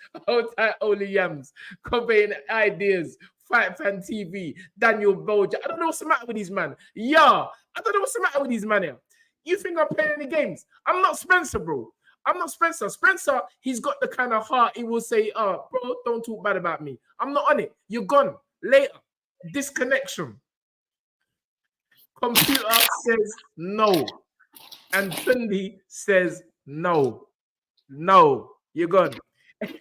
only yams, conveying ideas, Fight Fan TV, Daniel Boja. I don't know what's the matter with these man. Yeah, I don't know what's the matter with these man here. You think I'm playing any games? I'm not Spencer, bro. I'm not Spencer. Spencer, he's got the kind of heart he will say, bro, don't talk bad about me. I'm not on it. You're gone. Later. Disconnection. Computer says no. And Tunde says no. No. You're gone.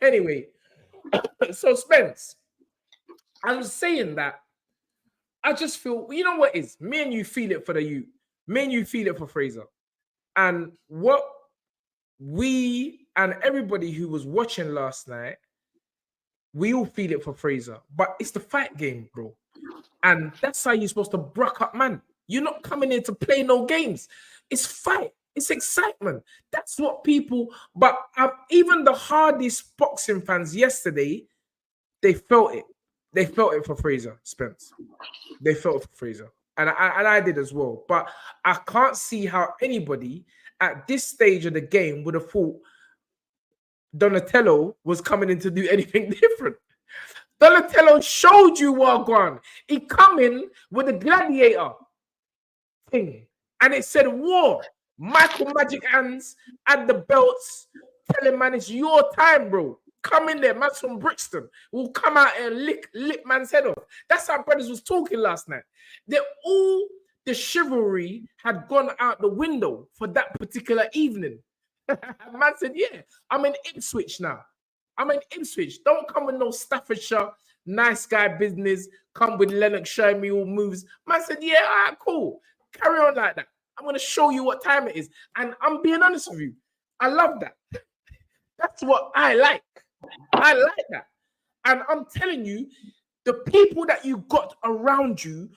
Anyway, so Spence, I was saying that I just feel, you know what it is? Me and you feel it for the youth. Me and you feel it for Frazer. And what we and everybody who was watching last night, we all feel it for Frazer. But it's the fight game, bro. And that's how you're supposed to bruck up, man. You're not coming in to play no games. It's fight. It's excitement. That's what people... But even the hardest boxing fans yesterday, they felt it. They felt it for Frazer, Spence. They felt it for Frazer. And I did as well. But I can't see how anybody at this stage of the game would have thought Donatello was coming in to do anything different. Donatello showed you what going. He come in with a gladiator thing. And it said war. Michael Magic Hands at the belts. Telling man it's your time, bro. Come in there, man from Brixton. Will come out and lick man's head off. That's how brothers was talking last night. All the chivalry had gone out the window for that particular evening. Man said, yeah, I'm in Ipswich now. I'm in Ipswich. Don't come with no Staffordshire, nice guy business. Come with Lennox showing me all moves. Man said, yeah, all right, cool. Carry on like that. I'm going to show you what time it is. And I'm being honest with you. I love that. That's what I like. I like that. And I'm telling you, the people that you got around you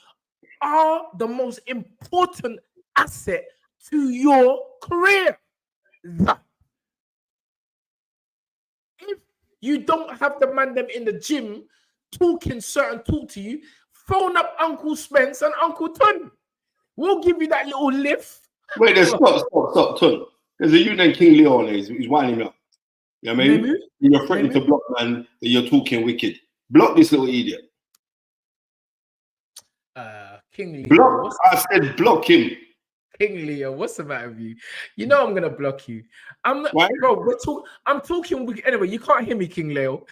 are the most important asset to your career. If you don't have the man them in the gym talking certain talk to you, phone up Uncle Spence and Uncle Ton. We'll give you that little lift. Wait, there's stop, Ton. There's a youth named King Leon. He's winding me up. You know what I mean? You're threatening to block man that you're talking wicked. Block this little idiot. King Leon. Block. I said block him. King Leo, what's the matter with you? You know I'm gonna block you. I'm not, Why? bro. I'm talking. Anyway, you can't hear me, King Leo.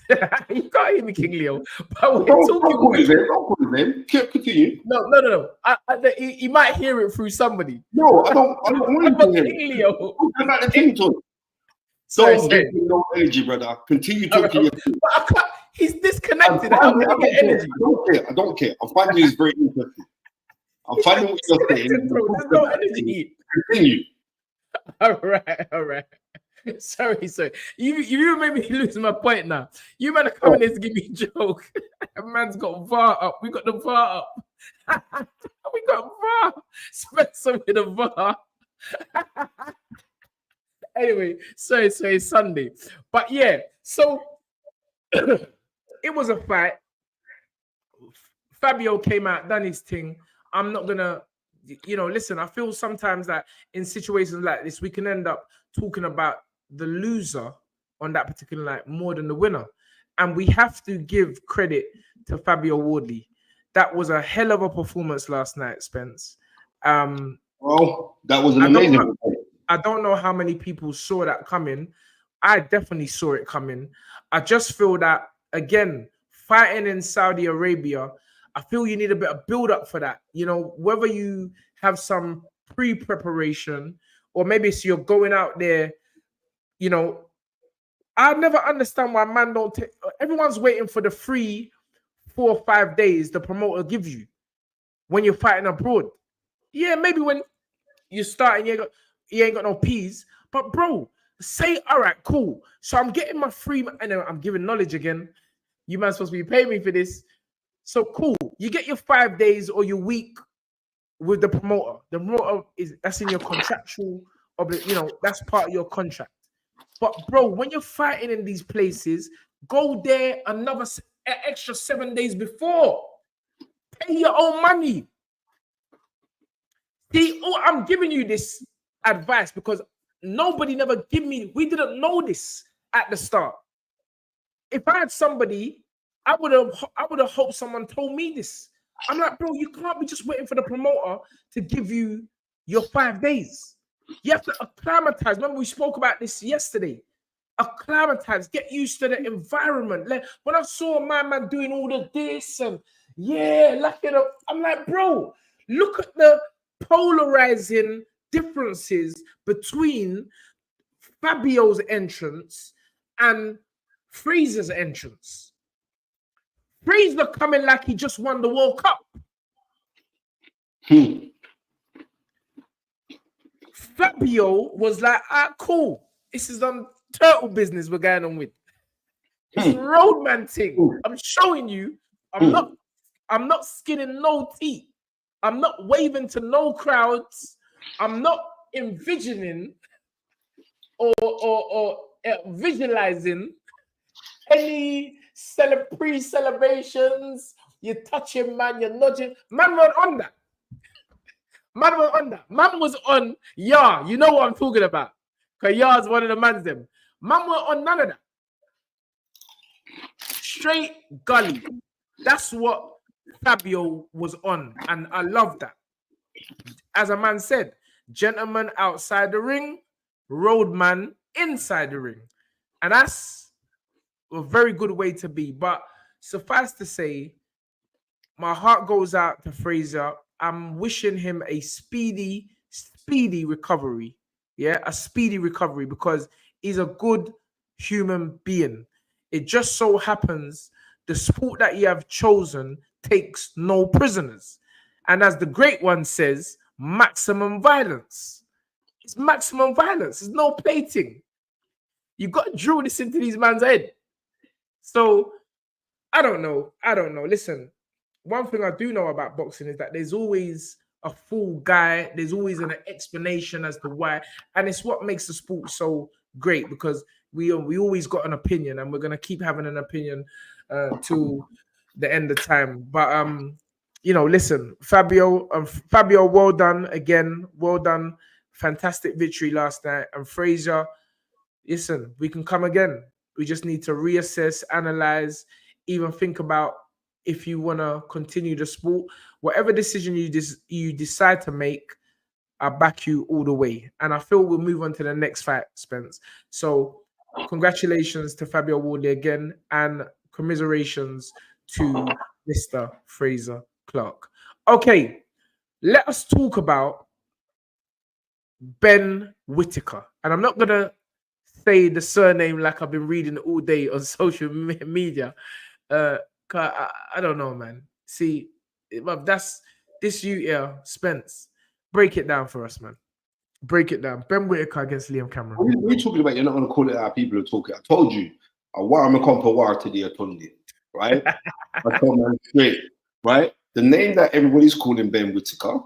You can't hear me, King Leo. But we're Don't talking. call his name. Don't call his name. Continue. No. He might hear it through somebody. No, I don't want to hear King it. Leo. About the thing, Tony. Don't give me no energy, brother. Continue talking. But I can't, he's disconnected. How can I get energy? I don't care. I'm finding this very interesting. I'm finding what you're saying. There's no energy. Continue. All right. Sorry. You made me lose my point now. You man are coming here to give me a joke. A man's got VAR up. We got the VAR up. We got VAR. Spencer with the VAR. Anyway, so it's Sunday. But yeah, so it was a fight. Fabio came out, done his thing. I'm not gonna, listen, I feel sometimes that in situations like this, we can end up talking about the loser on that particular night more than the winner. And we have to give credit to Fabio Wardley. That was a hell of a performance last night, Spence. Well, that was an amazing. I don't know how many people saw that coming. I definitely saw it coming. I just feel that, again, fighting in Saudi Arabia, I feel you need a bit of build-up for that. Whether you have some pre-preparation or maybe it's you're going out there, I never understand why man don't take. Everyone's waiting for the free 4 or 5 days the promoter gives you when you're fighting abroad. Yeah, maybe when you're starting, you ain't got no peas. But bro, say, all right, cool. So I'm getting my free, and I'm giving knowledge again. You man supposed to be paying me for this. So cool. You get your 5 days or your week with the promoter. The promoter that's in your contractual, that's part of your contract. But bro, when you're fighting in these places, go there another extra 7 days before. Pay your own money. See, I'm giving you this advice because nobody never we didn't know this at the start. If I had somebody, I would have hoped someone told me this. I'm like, bro, you can't be just waiting for the promoter to give you your 5 days. You have to acclimatize. Remember, we spoke about this yesterday. Acclimatize, get used to the environment. Like, when I saw my man doing all of this and I'm like, bro, look at the polarizing differences between Fabio's entrance and Frazer's entrance. Frazer coming like he just won the World Cup. Fabio was like, cool. This is on turtle business we're going on with. It's roadman thing. I'm showing you. I'm not skinning no teeth. I'm not waving to no crowds. I'm not envisioning or visualizing any pre-celebrations. You're touching, man. You're nudging. Man went on that. Man was on Yar. You know what I'm talking about. Because Yar's one of the mans them. Man went on none of that. Straight gully. That's what Fabio was on. And I love that. As a man said, gentleman outside the ring, roadman inside the ring. And that's a very good way to be. But suffice to say, my heart goes out to Frazer. I'm wishing him a speedy recovery. Yeah, a speedy recovery because he's a good human being. It just so happens the sport that you have chosen takes no prisoners. And as the great one says, maximum violence. It's maximum violence. There's no plating. You got to drill this into these man's head. So, I don't know. Listen, one thing I do know about boxing is that there's always a full guy. There's always an explanation as to why. And it's what makes the sport so great because we always got an opinion and we're going to keep having an opinion till the end of time. But, listen, Fabio, well done again. Well done. Fantastic victory last night. And Frazer, listen, we can come again. We just need to reassess, analyze, even think about if you want to continue the sport. Whatever decision you decide to make, I back you all the way. And I feel we'll move on to the next fight, Spence. So congratulations to Fabio Wardley again, and commiserations to Mr. Frazer Clarke. Okay, let us talk about Ben Whittaker. And I'm not going to say the surname like I've been reading all day on social media. I don't know, man. See, that's this you here, Spence. Break it down for us, man. Break it down. Ben Whittaker against Liam Cameron. What are you talking about? You're not going to call it out. People are talking. I told you. A war, I'm a compa war to the Tunde, right? I told man straight, right? The name that everybody's calling Ben Whittaker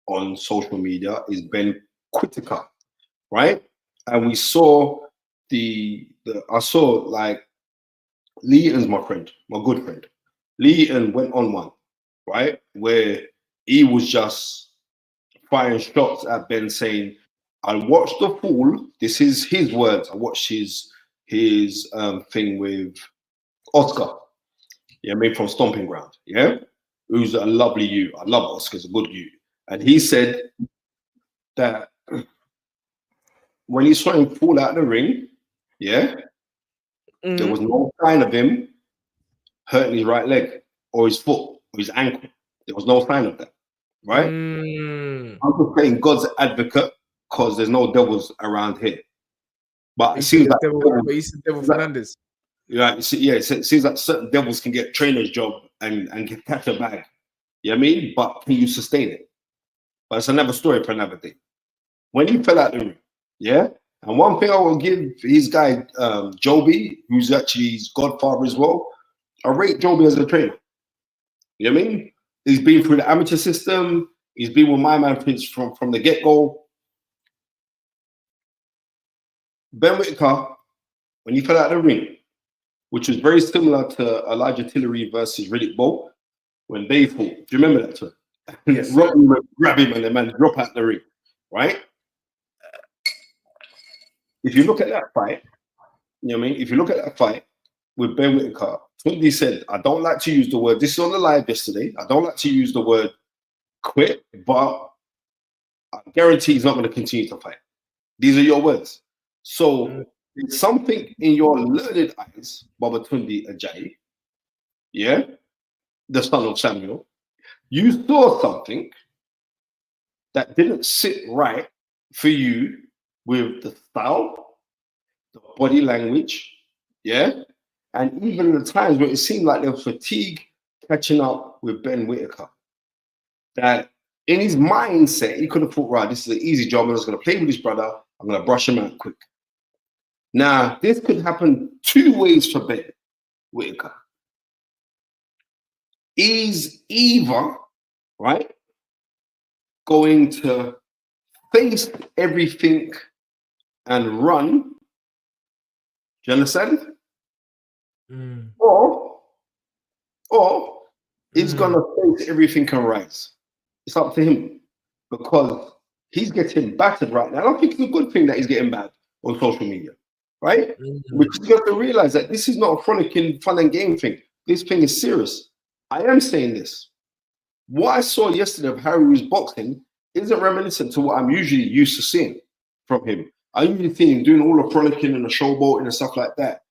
on social media is Ben Whittaker, right? And we saw I saw like Lee Eaton's my friend, my good friend. Lee Eaton went on one, right? Where he was just firing shots at Ben saying, I watched the fool. This is his words. I watched his thing with Oscar. Yeah, made from Stomping Ground. Yeah. Who's a lovely you. I love Oscar's a good you. And he said that when he saw him fall out of the ring, yeah, there was no sign of him hurting his right leg or his foot or his ankle. There was no sign of that, right? I'm just playing God's advocate because there's no devils around here. But it seems like Devil Fernandez. Yeah, it seems like certain devils can get trainer's job and get catch a bag. You know what I mean? But can you sustain it? But it's another story for another day. When he fell out the ring, yeah. And one thing I will give his guy, Joby, who's actually his godfather as well, I rate Joby as a trainer. You know what I mean? He's been through the amateur system. He's been with my man from the get-go. Ben Whittaker, when he fell out of the ring, which was very similar to Elijah Tillery versus Riddick Bowe, when they fought. Do you remember that, too? Yes. Grab him and the man drop out the ring, right? If you look at that fight, you know what I mean? If you look at that fight with Ben Whittaker, Tunde said, I don't like to use the word, this is on the live yesterday, I don't like to use the word quit, but I guarantee he's not going to continue to fight. These are your words. So it's something in your learned eyes, Baba Tunde Ajayi, yeah, the son of Samuel, you saw something that didn't sit right for you with the style, the body language, yeah, and even the times where it seemed like there was fatigue catching up with Ben Whittaker. That in his mindset, he could have thought, right, this is an easy job. I'm just going to play with his brother. I'm going to brush him out quick. Now, this could happen two ways for Ben Whittaker. He's either, right, going to face everything and run. Do you understand? Or he's gonna face everything and rise. It's up to him because he's getting battered right now. I don't think it's a good thing that he's getting bad on social media, right? Which you have to realize that this is not a frolicking fun and game thing. This thing is serious. I am saying this. What I saw yesterday of Harry was boxing isn't reminiscent to what I'm usually used to seeing from him. I usually see him doing all the frolicking and the showboating and stuff like that.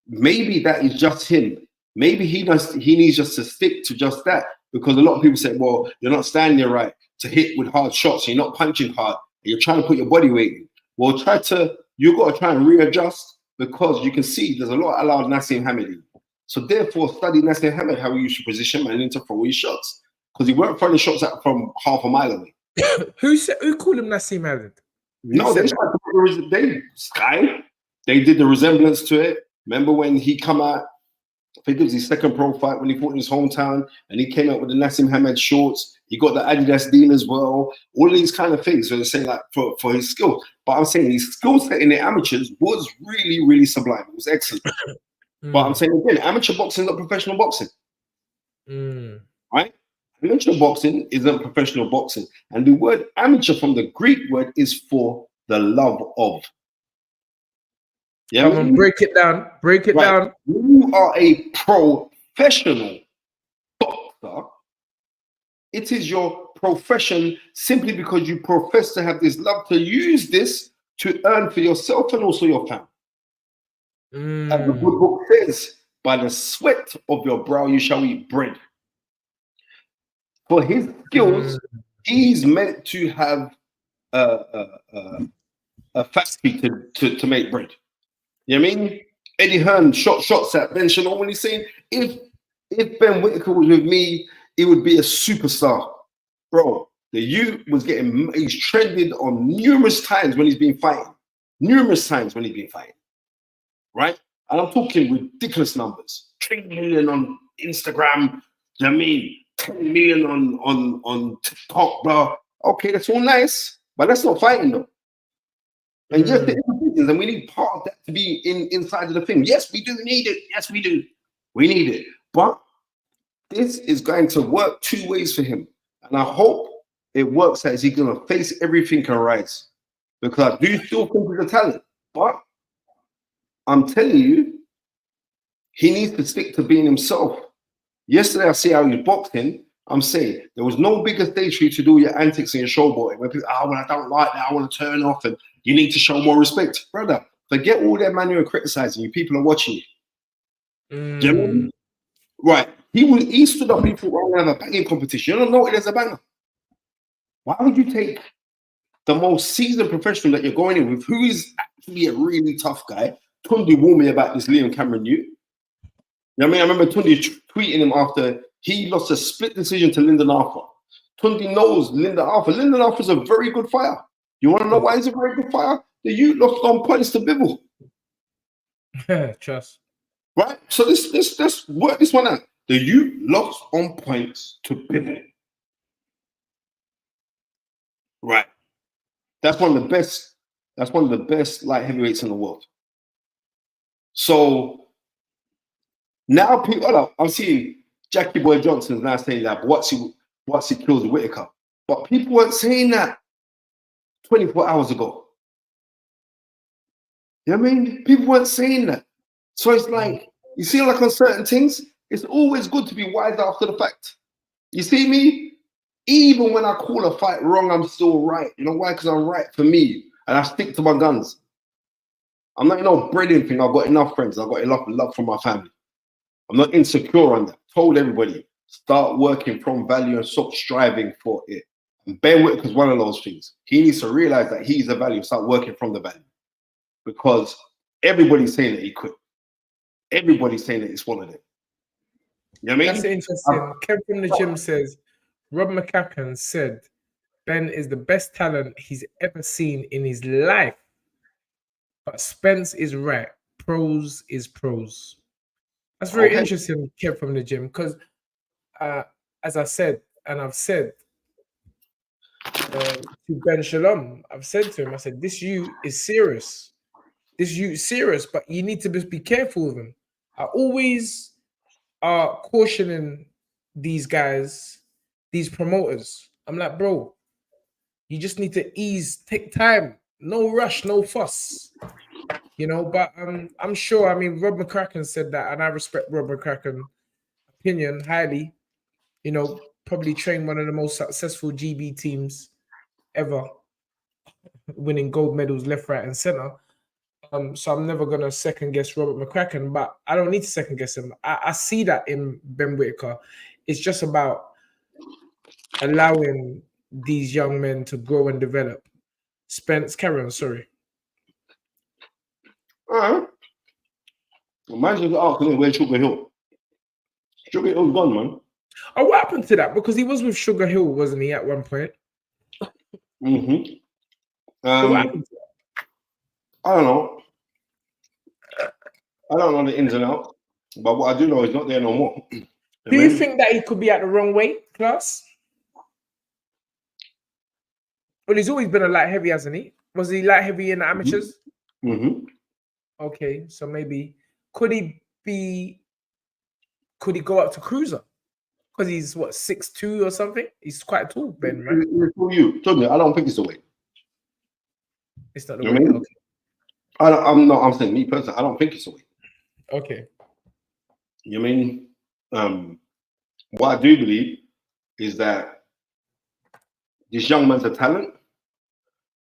Maybe that is just him. Maybe he needs just to stick to just that, because a lot of people say, well, you're not standing there right to hit with hard shots, you're not punching hard, and you're trying to put your body weight in. Well, you've got to try and readjust, because you can see there's a lot allowed Nassim Hamed in. So therefore, study Nassim Hamed how he used to position man into throw his shots, because he weren't throwing shots out from half a mile away. Who called him Nassim Hamed? No, they did the resemblance to it. Remember when he come out, I think it was his second pro fight when he fought in his hometown, and he came out with the Nassim Hamed shorts. He got the Adidas deal as well. All these kind of things. So they're saying like for his skill. But I'm saying his skill set in the amateurs was really, really sublime. It was excellent. But I'm saying again, amateur boxing is not professional boxing. Right? Amateur boxing isn't professional boxing. And the word amateur from the Greek word is for the love of. Yeah, come on, break it down. Break it down. You are a professional boxer. It is your profession simply because you profess to have this love to use this to earn for yourself and also your family. As the good book says, by the sweat of your brow you shall eat bread. For his skills, he's meant to have a factory to make bread. You know what I mean? Eddie Hearn shot shots at Ben Shalom when he's saying, if Ben Whittaker was with me, he would be a superstar. Bro, the youth was he's trended on numerous times when he's been fighting. Right? And I'm talking ridiculous numbers. 3 million on Instagram, you know what I mean? 10 million on TikTok, bro. Okay, that's all nice, but that's not fighting though. And yes, there is a business, and we need part of that to be inside of the thing. Yes, we do need it. Yes, we do. We need it. But this is going to work two ways for him. And I hope it works as he's going to face everything and rise. Because I do still think he's a talent. But I'm telling you, he needs to stick to being himself. Yesterday, I see how he's boxing. I'm saying there was no bigger stage for you to do your antics and your showboating. When people, when I don't like that, I want to turn off, and you need to show more respect. Brother, forget all that man who are criticizing you. People are watching you. Do you know what I mean? Right. He stood up and he thought, well, we're going to have a banging competition. You don't know it as a banger. Why would you take the most seasoned professional that you're going in with, who is actually a really tough guy? Tunde warned me about this Liam Cameron you. You know what I mean? I remember Tunde tweeting him after he lost a split decision to Lyndon Arthur. Tunde knows Lyndon Arthur. Lyndon Arthur's a very good fighter. You want to know why he's a very good fighter? The youth lost on points to Bivol. Trust. Right? So let's work this one out. The youth lost on points to Bivol. Right. That's one of the best. That's one of the best light heavyweights in the world. So now people, I'm seeing Jackie Boy Johnson's now saying that what's he kills Whittaker. But people weren't saying that 24 hours ago. You know what I mean? People weren't saying that. So it's like, you see, like on certain things, it's always good to be wise after the fact. You see me? Even when I call a fight wrong, I'm still right. You know why? Because I'm right for me. And I stick to my guns. I'm not, breeding thing. I've got enough friends. I've got enough love from my family. I'm not insecure on that. Told everybody, start working from value and stop striving for it. And Ben Whittaker's one of those things. He needs to realize that he's a value, start working from the value. Because everybody's saying that he quit. Everybody's saying that he swallowed it. You know what I mean? That's interesting. Kev from the gym says, Rob McCracken said, Ben is the best talent he's ever seen in his life. But Spence is right. Pros is pros. That's very interesting, Kev from the gym, because as I said, and I've said to Ben Shalom, I've said to him, I said, this you is serious. This you is serious, but you need to just be careful with him. I always are cautioning these guys, these promoters. I'm like, bro, you just need to take time. No rush, no fuss. But I'm sure, Rob McCracken said that, and I respect Rob McCracken's opinion highly. Probably trained one of the most successful GB teams ever, winning gold medals left, right, and center. So I'm never gonna second guess Robert McCracken, but I don't need to second guess him. I see that in Ben Whittaker. It's just about allowing these young men to grow and develop. Spence, Karen, sorry. All right. Well, man's just asking where Sugar Hill. Sugar Hill's gone, man. Oh, what happened to that? Because he was with Sugar Hill, wasn't he, at one point? Mm-hmm. So what happened to that? I don't know. I don't know the ins and outs, but what I do know is not there no more. Do you think that he could be at the wrong weight class? Well, he's always been a light heavy, hasn't he? Was he light heavy in the amateurs? Mm-hmm. Okay, so maybe could he go up to cruiser? Because he's what, 6'2" or something? He's quite tall, Ben, right? You told me, I don't think it's the weight. It's not the weight. Okay. I'm saying me personally, I don't think it's the weight. Okay. You mean what I do believe is that this young man's a talent,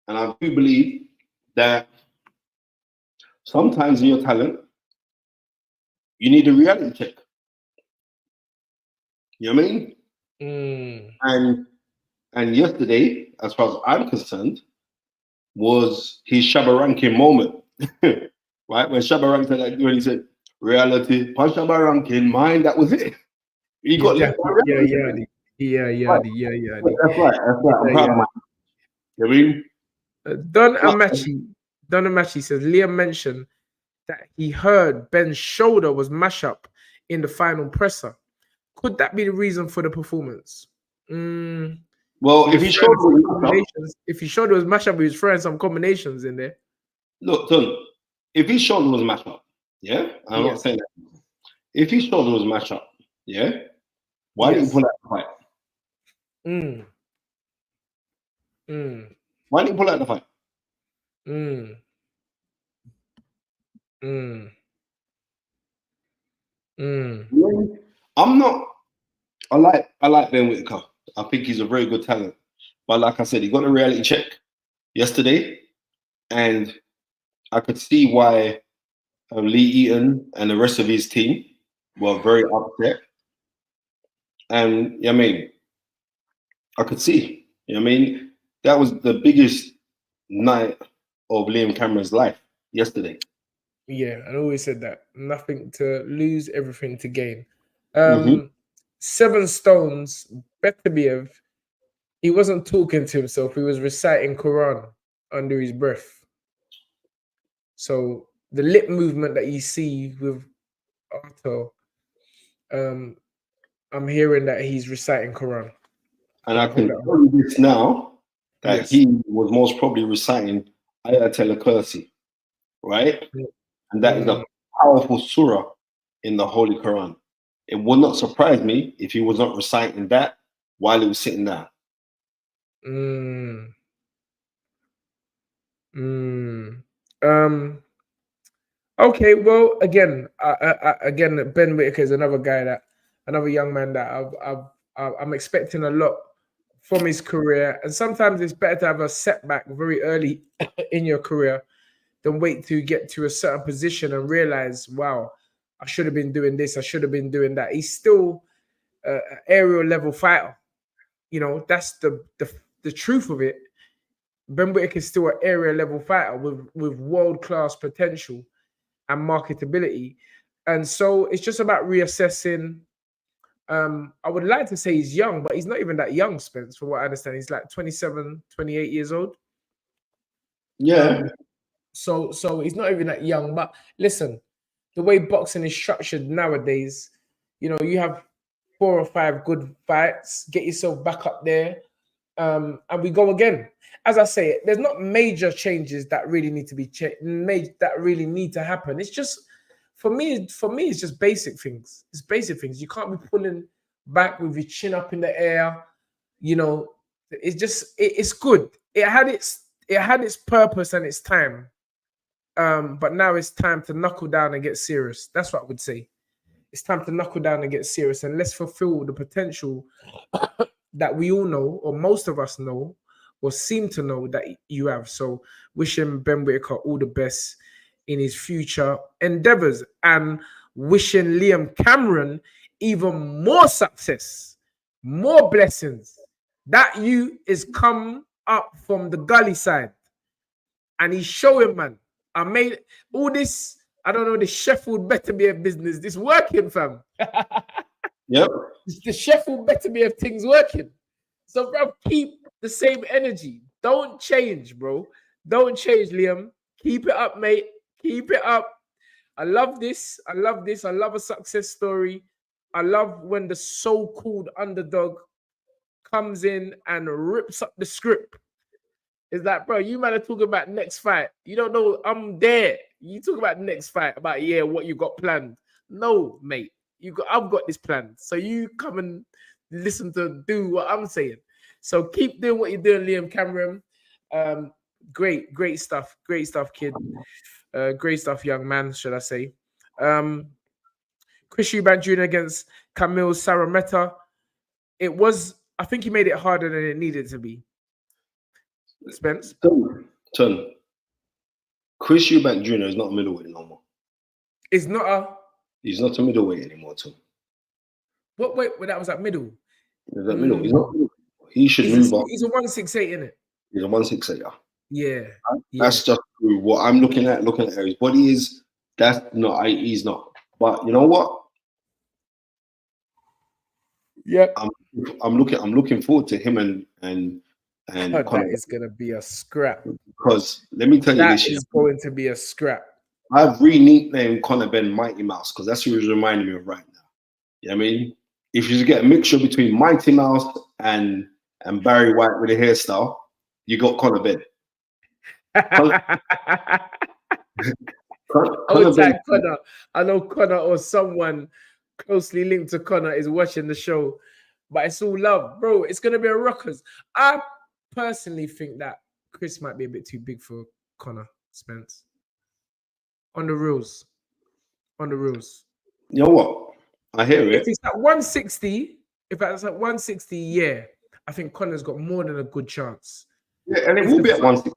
and I do believe that sometimes in your talent, you need a reality check. You know what I mean? And yesterday, as far as I'm concerned, was his Shabba Rankin moment. Right? When Shabba Rankin said that, when he said, reality, punch Shabba Rankin, mind, that was it. He got left by reality. Yeah. That's right. I'm proud of myself. You know what I mean? Don Amachi says Liam mentioned that he heard Ben's shoulder was mash up in the final presser. Could that be the reason for the performance? Well, if he showed it was mash up, he was throwing some combinations in there. Look, Ton, if his shoulder was mash up, yeah, I'm not saying that. If his shoulder was mash up, yeah, why didn't he pull out the fight? Why didn't he pull out the fight? I'm not. I like Ben Whittaker. I think he's a very good talent. But like I said, he got a reality check yesterday, and I could see why Lee Eaton and the rest of his team were very upset. And I mean, I could see. I mean, that was the biggest night of Liam Cameron's life yesterday. Yeah, I always said that. Nothing to lose, everything to gain. 7 Stones, Beterbiev, he wasn't talking to himself. He was reciting Quran under his breath. So the lip movement that you see with Arto, I'm hearing that he's reciting Quran. And I can tell you this now, that he was most probably reciting Ayatul Kursi, right? And that is a powerful surah in the Holy Quran. It would not surprise me if he was not reciting that while he was sitting down. Okay, well, again, Ben Whittaker is another young man that I'm expecting a lot from his career, and sometimes it's better to have a setback very early in your career than wait to get to a certain position and realize, wow, I should have been doing this, I should have been doing that. He's still an aerial level fighter. You know, that's the truth of it. Ben Whittaker is still an area level fighter with world-class potential and marketability. And so it's just about reassessing. I would like to say he's young, but he's not even that young, Spence, from what I understand. He's like 27, 28 years old. Yeah. So he's not even that young. But listen, the way boxing is structured nowadays, you know, you have 4 or 5 good fights, get yourself back up there, and we go again. As I say, there's not major changes that really need to be that really need to happen. It's just for me, it's just basic things. It's basic things. You can't be pulling back with your chin up in the air. You know, it's just it's good. It had its purpose and its time. But now it's time to knuckle down and get serious. That's what I would say. It's time to knuckle down and get serious, and let's fulfill the potential that we all know, or most of us know, or seem to know that you have. So wishing Ben Whittaker all the best in his future endeavors, and wishing Liam Cameron even more success, more blessings. That you is come up from the gully side, and he's showing, man. I made all this, I don't know, the Sheffield Beterbiev business, this working, fam. Yep. The Sheffield Beterbiev thing's working. So, bro, keep the same energy. Don't change, bro. Don't change, Liam. Keep it up, mate. Keep it up. I love this. I love a success story. I love when the so-called underdog comes in and rips up the script. It's like, bro, you might have talking about next fight. You don't know I'm there. You talk about next fight, about what you got planned. No, mate. I've got this planned. So you come and listen to do what I'm saying. So keep doing what you're doing, Liam Cameron. Great stuff. Great stuff, kid. Great stuff, young man, should I say. Chris Eubank Jr. against Camille Sarameta. I think he made it harder than it needed to be. Spence? Turn. Chris Eubank Jr. is not a middleweight no more. It's not a. He's not a middleweight anymore, too. What weight? Well, that was at middle. He's not middle. He should move up. He's a 168, isn't it? He's a 168. Yeah. That's just what I'm looking at. Looking at his body is. That's not. He's not. But you know what? Yeah. I'm looking forward to him and that is gonna be a scrap. Because let me tell you, that is going to be a scrap. I've renamed Conor Ben Mighty Mouse because that's who he's reminding me of right now. You know what I mean? If you get a mixture between Mighty Mouse and Barry White with a hairstyle, you got Conor Ben. Conor. I know Conor or someone closely linked to Conor is watching the show, but it's all love, bro. It's gonna be a rockers. I personally think that Chris might be a bit too big for Conor, Spence. On the rules. You know what? I hear it. If it's at 160, yeah, I think Conor's got more than a good chance. Yeah, and it will be at 160.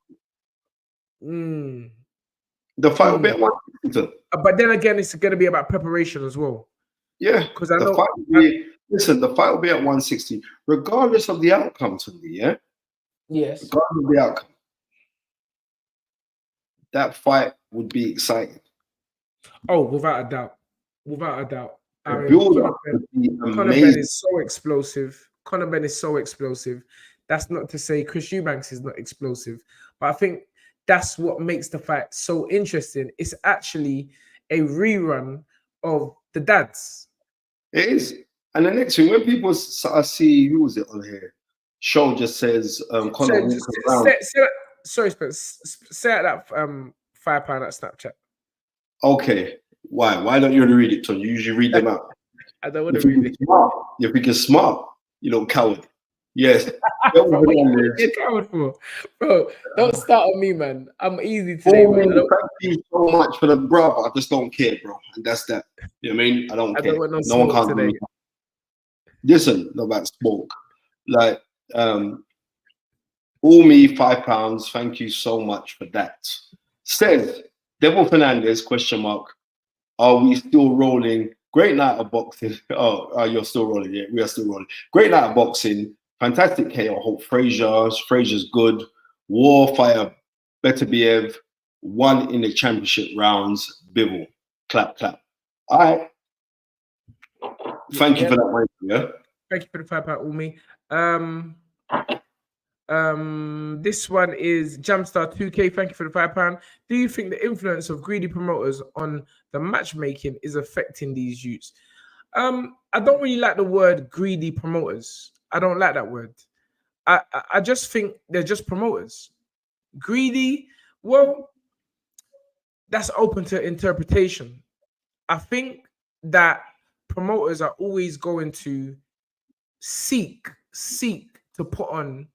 The fight will be at 160. But then again, it's going to be about preparation as well. Yeah, because the fight will be at 160, regardless of the outcome, Tunde, yeah? Yes. Regardless of the outcome. That fight would be exciting. Oh, without a doubt. I mean, Conor Ben is so explosive. That's not to say Chris Eubanks is not explosive, but I think that's what makes the fight so interesting. It's actually a rerun of the dads. It is. And the next thing, when people see, who was it on here? Show just says Conor sorry, Spence. Say at that £5 at Snapchat. Okay. Why don't you want to read it, Tom? You usually read them out. I don't want to read it. You think you're smart, you little coward. Yes. What are you coward for? Bro, don't start on me, man. I'm easy today, man. Thank you so much for the brother. I just don't care, bro. And that's that. You know what I mean? I don't care. Don't want no one can't today. Listen, no about smoke. Like, all me £5. Thank you so much for that. Says Devil Fernandez, ? Are we still rolling? Great night of boxing. Oh, you're still rolling. Yeah, we are still rolling. Great night of boxing. Fantastic KO. Hope Frazer's good. Warfire. Beterbiev won in the championship rounds. Bivol. Clap, clap. All right. Thank you for that, Mike. Yeah. Thank you for the £5, Umi. This one is Jamstar 2K. Thank you for the £5. Do you think the influence of greedy promoters on the matchmaking is affecting these youths? I don't really like the word greedy promoters. I don't like that word. I just think they're just promoters. Greedy, well, that's open to interpretation. I think that promoters are always going to seek to put on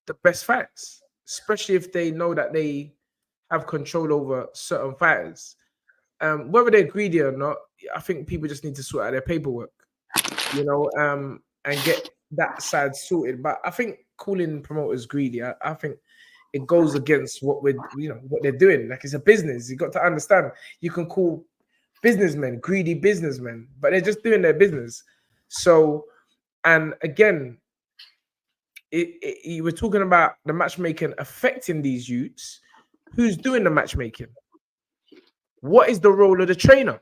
the best fights, especially if they know that they have control over certain fighters. Whether they're greedy or not, I think people just need to sort out their paperwork, and get that side sorted. But I think calling promoters greedy, I think it goes against what what they're doing. Like, it's a business. You got to understand. You can call businessmen greedy businessmen, but they're just doing their business. So, and again, you were talking about the matchmaking affecting these youths. Who's doing the matchmaking? What is the role of the trainer?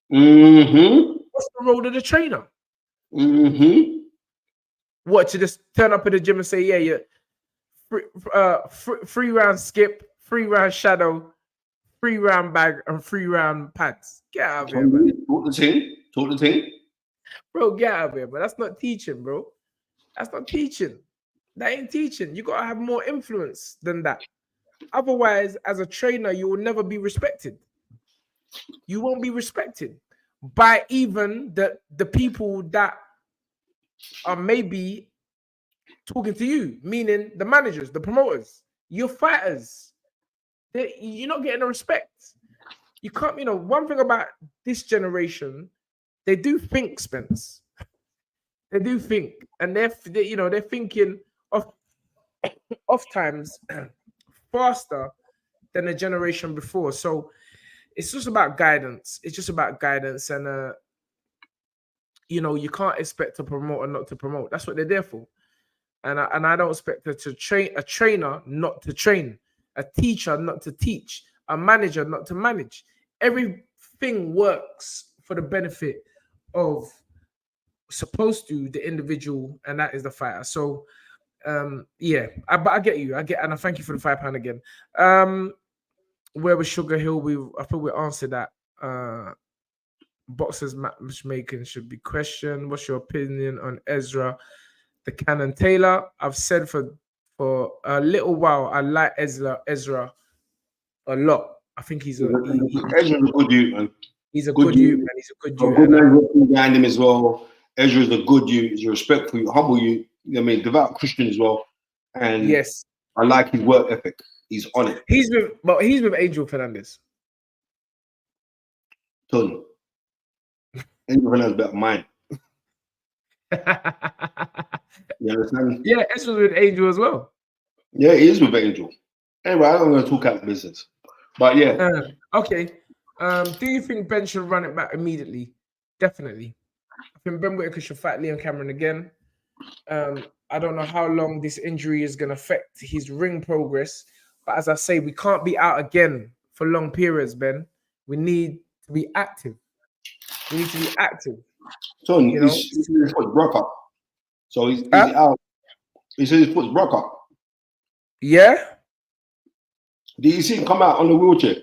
What's the role of the trainer? What, to just turn up at the gym and say, yeah, 3 round skip, 3 round shadow, 3 round bag, and 3 round pads? Get out of here, man. Talk the team. Bro, get out of here, but that's not teaching, bro. That's not teaching. That ain't teaching. You got to have more influence than that. Otherwise, as a trainer, you will never be respected. You won't be respected by even the people that are maybe talking to you, meaning the managers, the promoters, your fighters. You're not getting the respect. You can't, one thing about this generation, they do think, Spence. They do think, and they're thinking of oftentimes faster than the generation before. So it's just about guidance. It's just about guidance, and you know, you can't expect to promote or not to promote. That's what they're there for. And I don't expect her to train a trainer not to train, a teacher not to teach, a manager not to manage. Everything works for the benefit of supposed to the individual, and that is the fighter. So yeah, but I get you. And I thank you for the £5 again. Where was Sugar Hill? I thought we answered that. Boxers matchmaking should be questioned. What's your opinion on Ezra, the Cannon Taylor? I've said for a little while I like Ezra a lot. I think Ezra's a good dude, man. He's a good dude, man. He's a good dude. Good man behind him as well. Ezra's a good dude. He's a respectful, humble you. I mean, devout Christian as well. And yes, I like his work ethic. He's on it. He's with Angel Fernandez. Tony. Angel Fernandez better mine. You understand? Yeah, Ezra's with Angel as well. Yeah, he is with Angel. Anyway, I'm going to talk out business. But yeah. Okay. Do you think Ben should run it back immediately? Definitely. I think Ben Whittaker should fight Liam Cameron again. I don't know how long this injury is going to affect his ring progress. But as I say, we can't be out again for long periods, Ben. We need to be active. We need to be active. So his foot broke up. So he's out. He said his foot's broke up. Yeah? Did you see him come out on the wheelchair?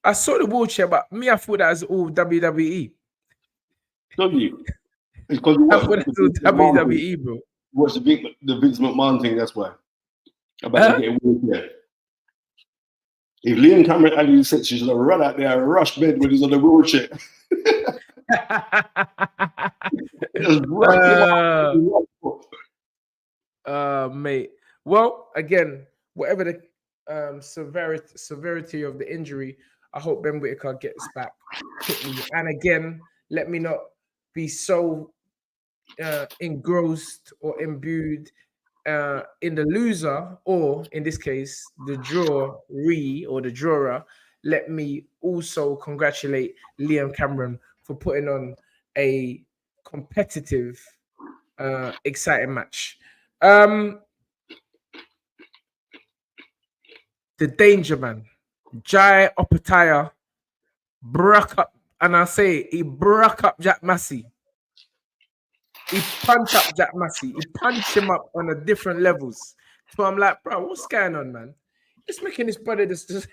I saw the wheelchair, but me, I thought that was all WWE. Don't you? It's because I thought that was all WWE, bro. What's the Vince McMahon thing? That's why. About to get a wheelchair. If Liam Cameron actually said she should have run out there and rush bed when he's on the wheelchair. Mate. Well, again, whatever the severity of the injury, I hope Ben Whittaker gets back quickly. And again, let me not be so engrossed or imbued in the loser, or in this case, the drawer or the drawer. Let me also congratulate Liam Cameron for putting on a competitive, exciting match. The danger man, Jai Opataya, broke up, and I say he broke up Jack Massey. He punched up Jack Massey. He punched him up on a different levels. So I'm like, bro, what's going on, man? Just making this brother just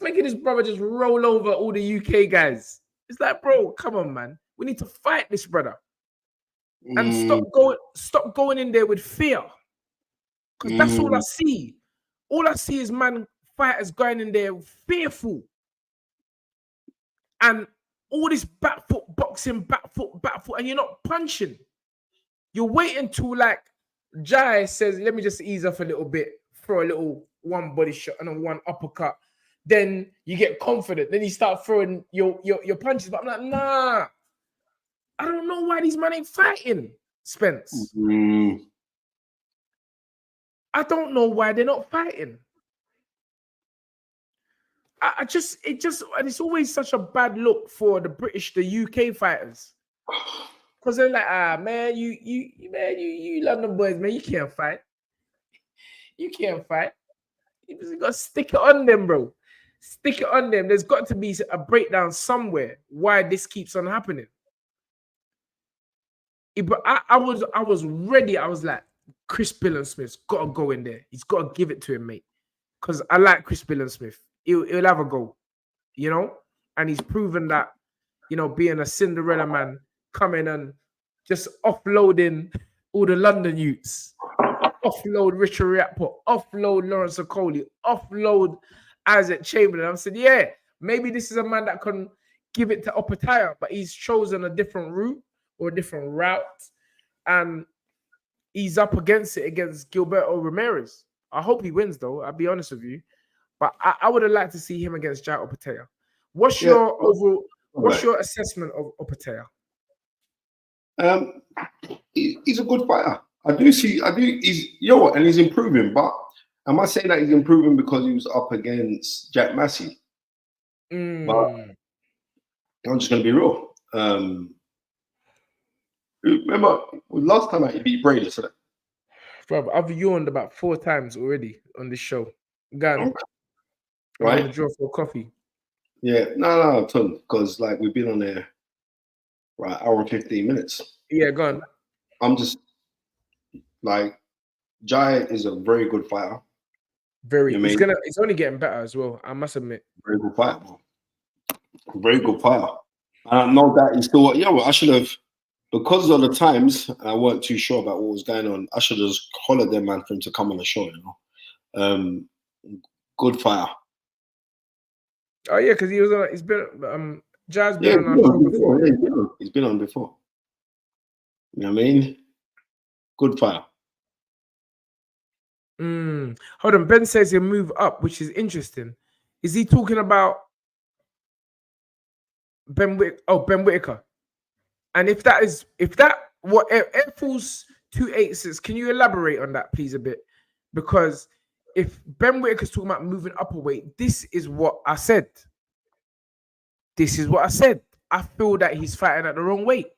making his brother just roll over all the UK guys. It's like, bro, come on, man. We need to fight this brother. And stop going in there with fear. Because that's all I see. All I see is fighters going in there fearful. And all this back foot boxing, back foot, and you're not punching. You're waiting till like Jai says, let me just ease off a little bit, throw a little one body shot and then one uppercut. Then you get confident. Then you start throwing your punches. But I'm like, nah. I don't know why these men ain't fighting, Spence. I don't know why they're not fighting. And it's always such a bad look for the UK fighters. Because they're like, man, you London boys, man, you can't fight. You can't fight. You just got to stick it on them, bro. Stick it on them. There's got to be a breakdown somewhere why this keeps on happening. But I was ready. I was like, Chris Billon-Smith's got to go in there. He's got to give it to him, mate. Because I like Chris Billon-Smith. He'll have a go, you know? And he's proven that, you know, being a Cinderella man, coming and just offloading all the London youths. Offload Richard Riakpo, offload Lawrence Okoli, offload Isaac Chamberlain. I said, yeah, maybe this is a man that can give it to Opataya, but he's chosen a different route or a different route. And he's up against it against Gilberto Ramirez. I hope he wins, though. I'll be honest with you. But I would have liked to see him against Jai Opataya. What's your overall? What's your assessment of Opataya? He's a good fighter. He's and he's improving, but am I saying that he's improving because he was up against Jack Massey? But I'm just gonna be real. Remember last time he beat Brady, so that. Bro, I've yawned about 4 times already on this show. Gone. Okay. I'm Right? gonna draw for coffee. Yeah, no, ton, because like we've been on there right hour and 15 minutes. Yeah, gone. I'm just like Jai is a very good fighter. Very. You know It's it's only getting better as well. I must admit. very good fighter, bro. Very good fighter. And I know that he's still. Yeah, well, I should have, because of the times, I weren't too sure about what was going on. I should have just hollered them man for him to come on the show. You know, good fighter. Oh yeah, because he was on. He's been Jai's been Yeah, on our show before. yeah, he's been on before. You know what I mean? Good fighter. Hold on. Ben says he'll move up, which is interesting. Is he talking about Ben Whittaker? And if what Air Force 286, can you elaborate on that, please, a bit? Because if Ben Whittaker's talking about moving up a weight, this is what I said. I feel that he's fighting at the wrong weight.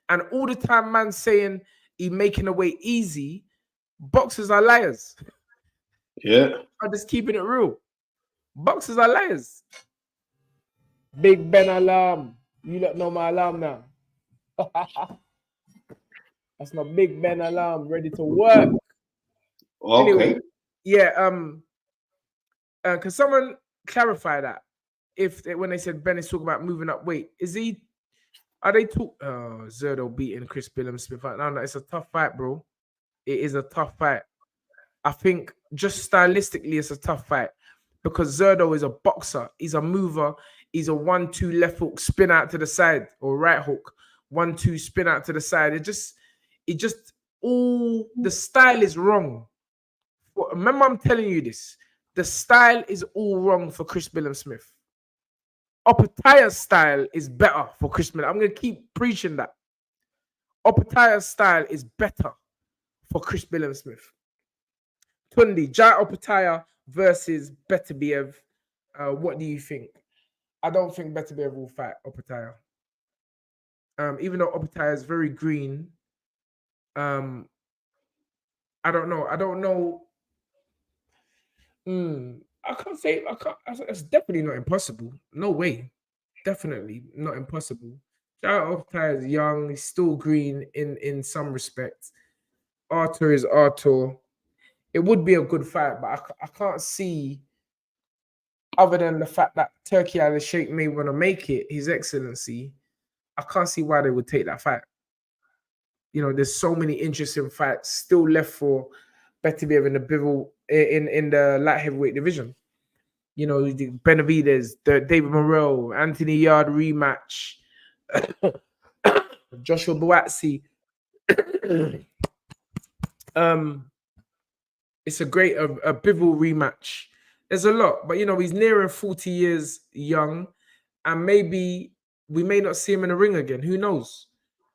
And all the time, man, saying he's making the weight easy, boxers are liars. Yeah. I'm just keeping it real. Boxers are liars. Big Ben alarm. You don't know my alarm now. That's my Big Ben alarm, ready to work. Okay. Anyway, yeah. Can someone clarify that? When they said Ben is talking about moving up weight, are they Zerdo beating Chris Billam-Smith? No, it's a tough fight, bro. It is a tough fight. I think just stylistically, it's a tough fight because Zerdo is a boxer. He's a mover. He's a 1-2 left hook, spin out to the side, or right hook, 1-2 spin out to the side. All the style is wrong. Remember, I'm telling you this. The style is all wrong for Chris Billam-Smith. Opetaya's style is better for Chris Billam. I'm going to keep preaching that. Opetaya's style is better for Chris Billam-Smith. Tunde, Jai Opetaya versus Beterbiev. What do you think? I don't think Beterbiev will fight Opetaya. Even though Opetaya is very green, I don't know. I can't say. It's definitely not impossible. No way. Definitely not impossible. Jai Opetaya is young. He's still green in some respects. Arthur is Arthur. It would be a good fight, but I can't see, other than the fact that Turkey Island Sheikh may want to make it, His Excellency, I can't see why they would take that fight. You know, there's so many interesting fights still left for Beterbiev in the Bivol in the light heavyweight division. You know, the Benavidez, the David Morrell, Anthony Yarde rematch, Joshua Buatsi. It's a great a Bivol rematch. There's a lot, but you know, he's nearing 40 years young, and maybe we may not see him in the ring again. Who knows?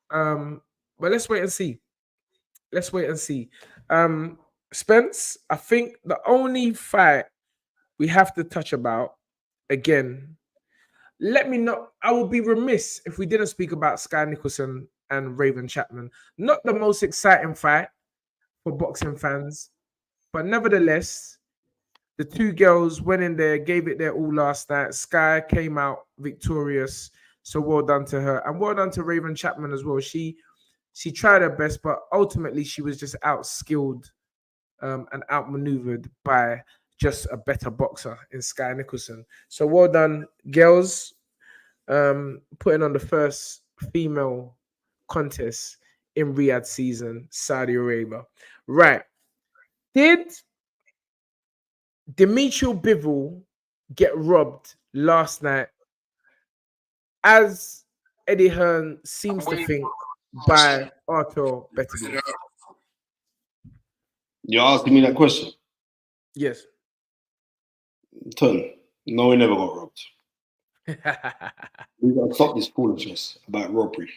But let's wait and see. Spence, I think the only fight we have to touch about again. Let me know. I would be remiss if we didn't speak about Sky Nicholson and Raven Chapman. Not the most exciting fight for boxing fans, but nevertheless, the two girls went in there, gave it their all last night. Sky came out victorious, so well done to her, and well done to Raven Chapman as well. She tried her best, but ultimately she was just outskilled and outmaneuvered by just a better boxer in Sky Nicholson. So well done, girls, putting on the first female contest in Riyadh season, Saudi Arabia. Right. Did Demetrio Bivol get robbed last night, as Eddie Hearn seems to think, by Arthur Beterbiev? You're asking me that question? Yes. Turn. No, he never got robbed. We gotta stop this foolishness about robbery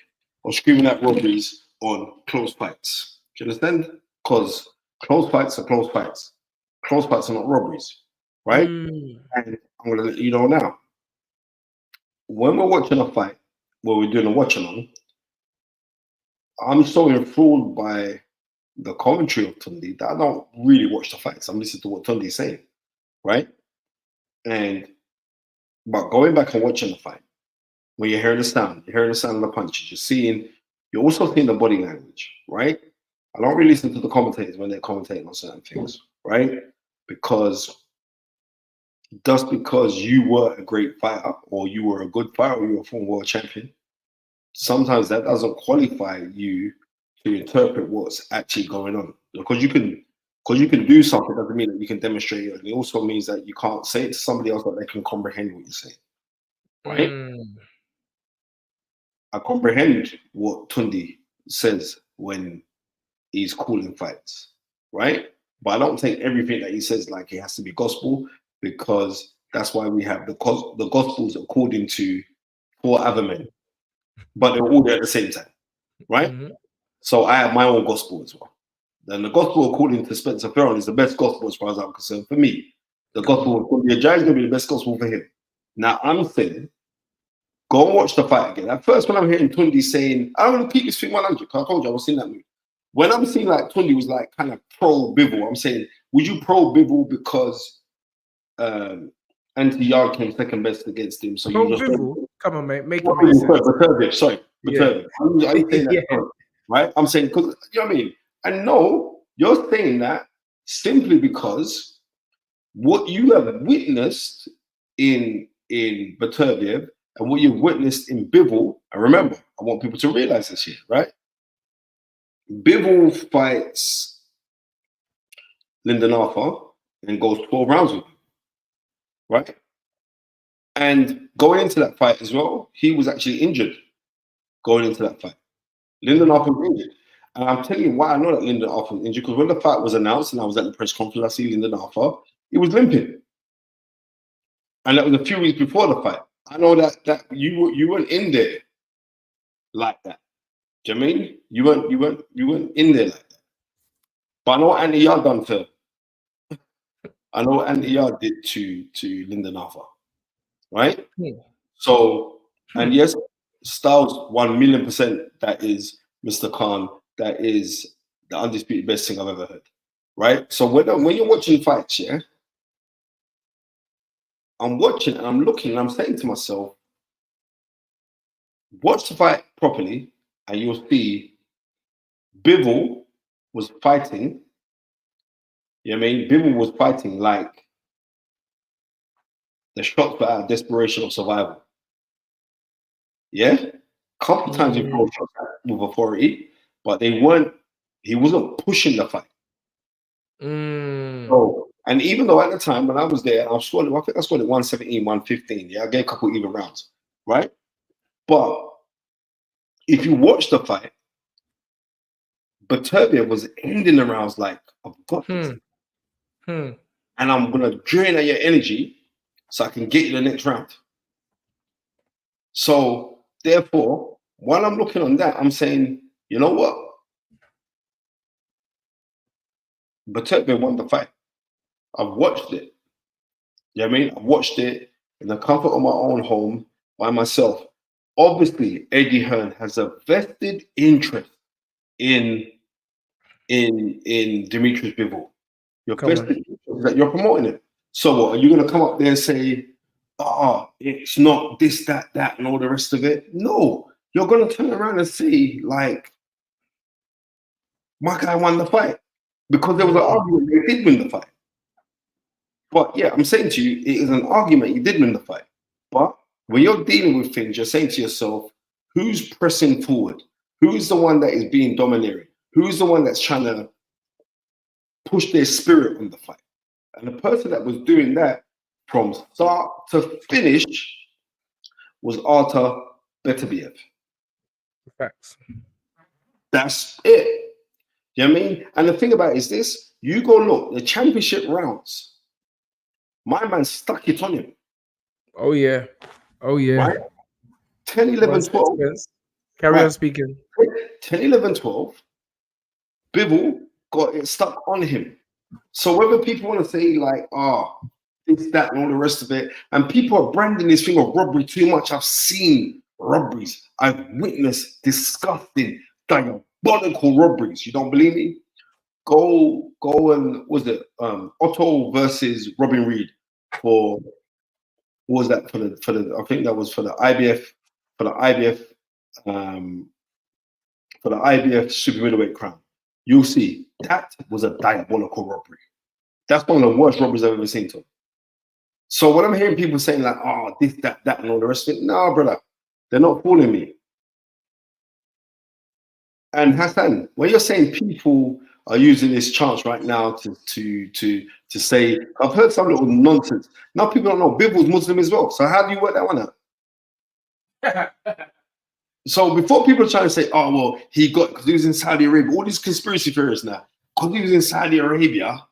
or screaming at robberies on close fights. Do you understand? Because close fights are close fights. close fights are not robberies, right? Mm. And I'm gonna let you know now. When we're watching a fight, where we're doing a watch along, I'm so enthralled by the commentary of Tunde that I don't really watch the fights. I'm listening to what Tunde is saying, right? But going back and watching the fight, when you're hearing the sound of the punches, you're also seeing the body language, right? I don't really listen to the commentators when they're commentating on certain things, right? Because just because you were a great fighter or you were a good fighter or you were a former world champion, sometimes that doesn't qualify you to interpret what's actually going on. Because you can do something doesn't mean that you can demonstrate it. And it also means that you can't say it to somebody else that they can comprehend what you're saying. Right? I comprehend what Tunde says when he's calling fights, right? But I don't take everything that he says like it has to be gospel, because that's why we have the gospels according to 4 other men, but they're all there at the same time, right? Mm-hmm. So I have my own gospel as well. And the gospel according to Spencer Fearon is the best gospel as far as I'm concerned. For me, the gospel of Tunde Ajayi is going to be the best gospel for him. Now I'm saying, go and watch the fight again. At first, when I'm hearing Tunde saying, I'm going to keep this thing 100, because I told you I was seeing that movie. When I'm seeing like Tunde was like kind of pro Bivol, I'm saying, would you pro Bivol because Yarde came second best against him? So Pro you just Bivol? Come on, mate, make it make sense. Beterbiev, sorry, Beterbiev. Yeah. I'm saying that, Yeah. right? I'm saying, because you know what I mean. And no, you're saying that simply because what you have witnessed in Beterbiev and what you've witnessed in Bivol, and remember, I want people to realize this here, right? Bivol fights Lyndon Arthur and goes 12 rounds with him, right? And going into that fight as well, he was actually injured going into that fight. Lyndon Arthur was injured. And I'm telling you why I know that Lyndon Arthur was injured, because when the fight was announced and I was at the press conference, I see Lyndon Arthur, he was limping. And that was a few weeks before the fight. I know that you weren't in there like that. Do you know what I mean? You weren't in there like that. But I know what Andy Yarde done to. I know what Andy Yarde did to Lyndon Arthur, right? So, and yes, Styles 1,000,000%. That is Mr. Khan. That is the undisputed best thing I've ever heard, right? So when you're watching fights, yeah, I'm watching and I'm looking and I'm saying to myself, watch the fight properly, and you'll see Bivol was fighting. You know what I mean? Bivol was fighting like the shots were out of desperation or survival. Yeah? A couple times he brought shots with authority, but he wasn't pushing the fight. So, and even though at the time when I was there, I think I scored it 117, 115. Yeah, I gave a couple even rounds, right? But if you watch the fight, Beterbiev was ending the rounds like, I've got this. And I'm going to drain out your energy so I can get you the next round. So, therefore, while I'm looking on that, I'm saying, you know what? Beterbiev won the fight. I've watched it. You know what I mean? I've watched it in the comfort of my own home by myself. Obviously, Eddie Hearn has a vested interest in Demetrius Bivol. Your vested interest is that you're promoting it. So what? Are you going to come up there and say, oh, it's not this, that, and all the rest of it? No. You're going to turn around and say, like, my guy won the fight. Because there was an argument they did win the fight. But yeah, I'm saying to you, it is an argument you did win the fight. But when you're dealing with things, you're saying to yourself, who's pressing forward? Who's the one that is being domineering? Who's the one that's trying to push their spirit on the fight? And the person that was doing that from start to finish was Artur Beterbiev. Facts. That's it. You know what I mean? And the thing about it is this, you go look, the championship rounds, my man stuck it on him. Oh, yeah. Oh, yeah. Right? 10, 11, 12. Carry on speaking. 10, 11, 12. Bivol got it stuck on him. So whether people want to say like, oh, this, that, and all the rest of it, and people are branding this thing of robbery too much. I've seen robberies. I've witnessed disgusting, diabolical robberies. You don't believe me? Go and was it Otto versus Robin Reed for what was that for the I think that was for the IBF for the IBF for the IBF super middleweight crown. You'll see that was a diabolical robbery. That's one of the worst robberies I've ever seen. To. So when I'm hearing people saying like, oh, this, that, and all the rest of it, no, brother, they're not fooling me. And Hassan, when you're saying people are using this chance right now to say, I've heard some little nonsense. Now people don't know Bivol's Muslim as well. So how do you work that one out? So before people are trying to say, oh well, he got because he was in Saudi Arabia, all these conspiracy theorists now, because he was in Saudi Arabia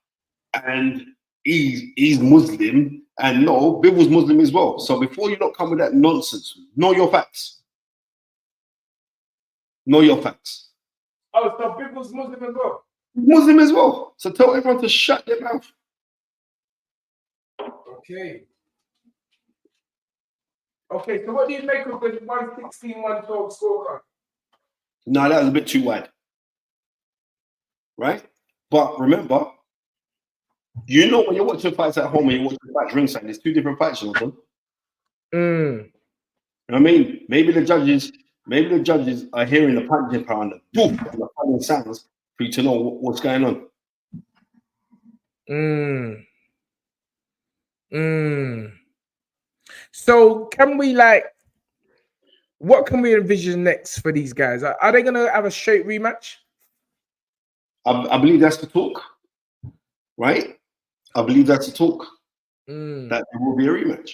and he's Muslim, and no, Bivol's Muslim as well. So before you not come with that nonsense, know your facts. Know your facts. Oh, so Bivol's Muslim as well? Muslim as well. So tell everyone to shut their mouth. Okay. Okay, so what do you make of the 116, 112 scorecard? No, that was a bit too wide. Right? But remember, you know when you're watching fights at home and you're watching fights ringside, there's two different fights, you know? You know what I mean? Maybe the judges are hearing the punching power and the boof and the funny sounds for you to know what's going on. So can we what can we envision next for these guys? Are they gonna have a straight rematch? I believe that's the talk, right? I believe that's the talk. That there will be a rematch.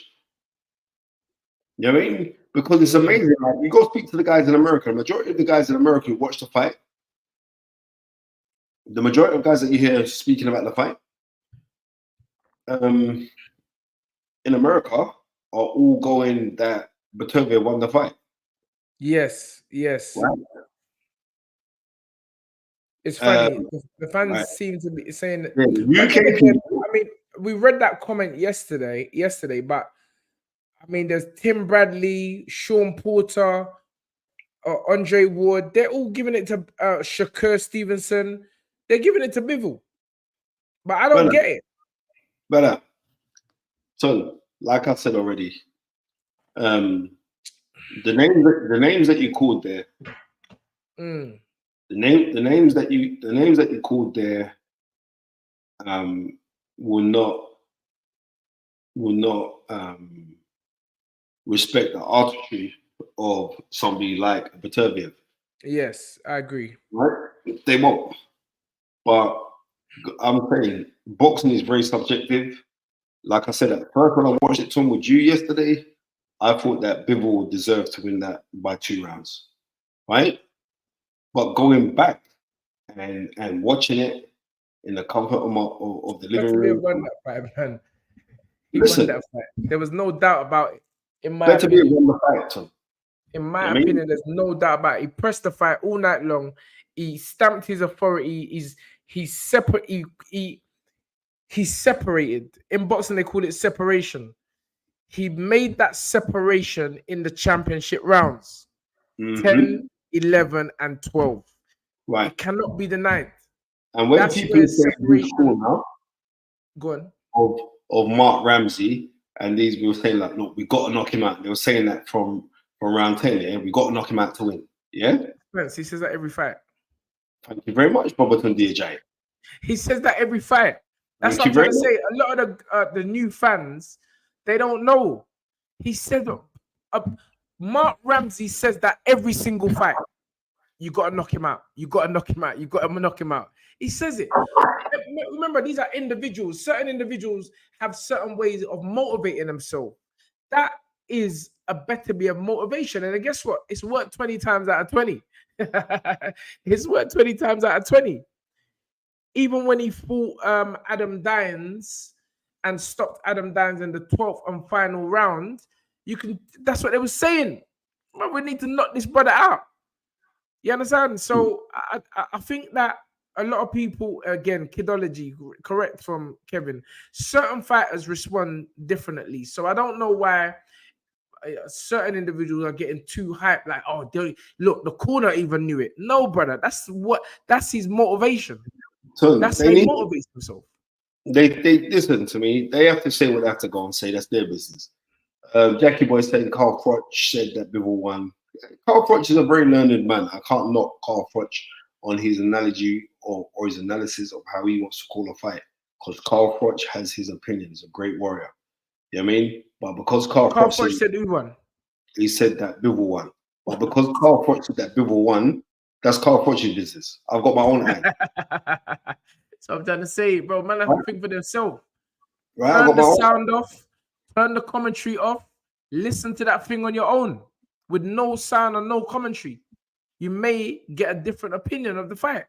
You know what I mean? Because it's amazing. Like, you go speak to the guys in America. The majority of the guys in America who watch the fight, the majority of guys that you hear speaking about the fight, in America are all going that Beterbiev won the fight. Yes. Right. It's funny. The fans seem to be saying that. I mean, we read that comment yesterday, but I mean, there's Tim Bradley, Sean Porter, Andre Ward. They're all giving it to Shakur Stevenson. They're giving it to Bivol. But I don't get it. So, like I said already, the names that you called there, the names that you called there, will not respect the artistry of somebody like Beterbiev. Yes, I agree. Right? They won't. But I'm saying boxing is very subjective. Like I said, at first when I watched it with you yesterday, I thought that Bivol deserved to win that by 2 rounds. Right? But going back and watching it in the comfort of the living room. Won that fight, man. He won that fight. There was no doubt about it. In my opinion, there's no doubt about it. He pressed the fight all night long. He stamped his authority. He's separate. He's separated. In boxing, they call it separation. He made that separation in the championship rounds. 10, 11, and 12. Right. It cannot be denied. And when people say now, go on, of Mark Ramsey, and these we were saying like, look, we got to knock him out. They were saying that from round 10, yeah, we got to knock him out to win. Yeah. He says that every fight. Thank you very much, Tunde Ajayi. He says that every fight. That's what I'm trying to say. A lot of the new fans, they don't know. He said, Mark Ramsey says that every single fight. You got to knock him out. You got to knock him out. You got to knock him out. He says it. Remember, these are individuals. Certain individuals have certain ways of motivating themselves. That is a Beterbiev motivation. And guess what? It's worked 20 times out of 20. It's worked 20 times out of 20. Even when he fought Adam Dines and stopped Adam Dines in the 12th and final round, that's what they were saying. We need to knock this brother out. You understand? So I think that a lot of people, again, kidology, correct from Kevin, certain fighters respond differently. So I don't know why certain individuals are getting too hyped, like, oh, look, the corner even knew it. No, brother, that's his motivation. So That's they how he need, motivates himself. they listen to me. They have to say what they have to go and say. That's their business. Jackie Boy saying Carl Froch said that Bivol won. Carl Froch is a very learned man. I can't knock Carl Froch on his analogy or his analysis of how he wants to call a fight, because Carl Froch has his opinions, a great warrior. You know what I mean? But because Carl Froch said who won? He said that Bivol won. But because Carl Froch said that Bivol won, that's Carl Froch's business. I've got my own eye. So I'm trying to say, bro, man, I have to think for themselves. Right? Turn the sound off, turn the commentary off, listen to that thing on your own with no sound and no commentary. You may get a different opinion of the fight.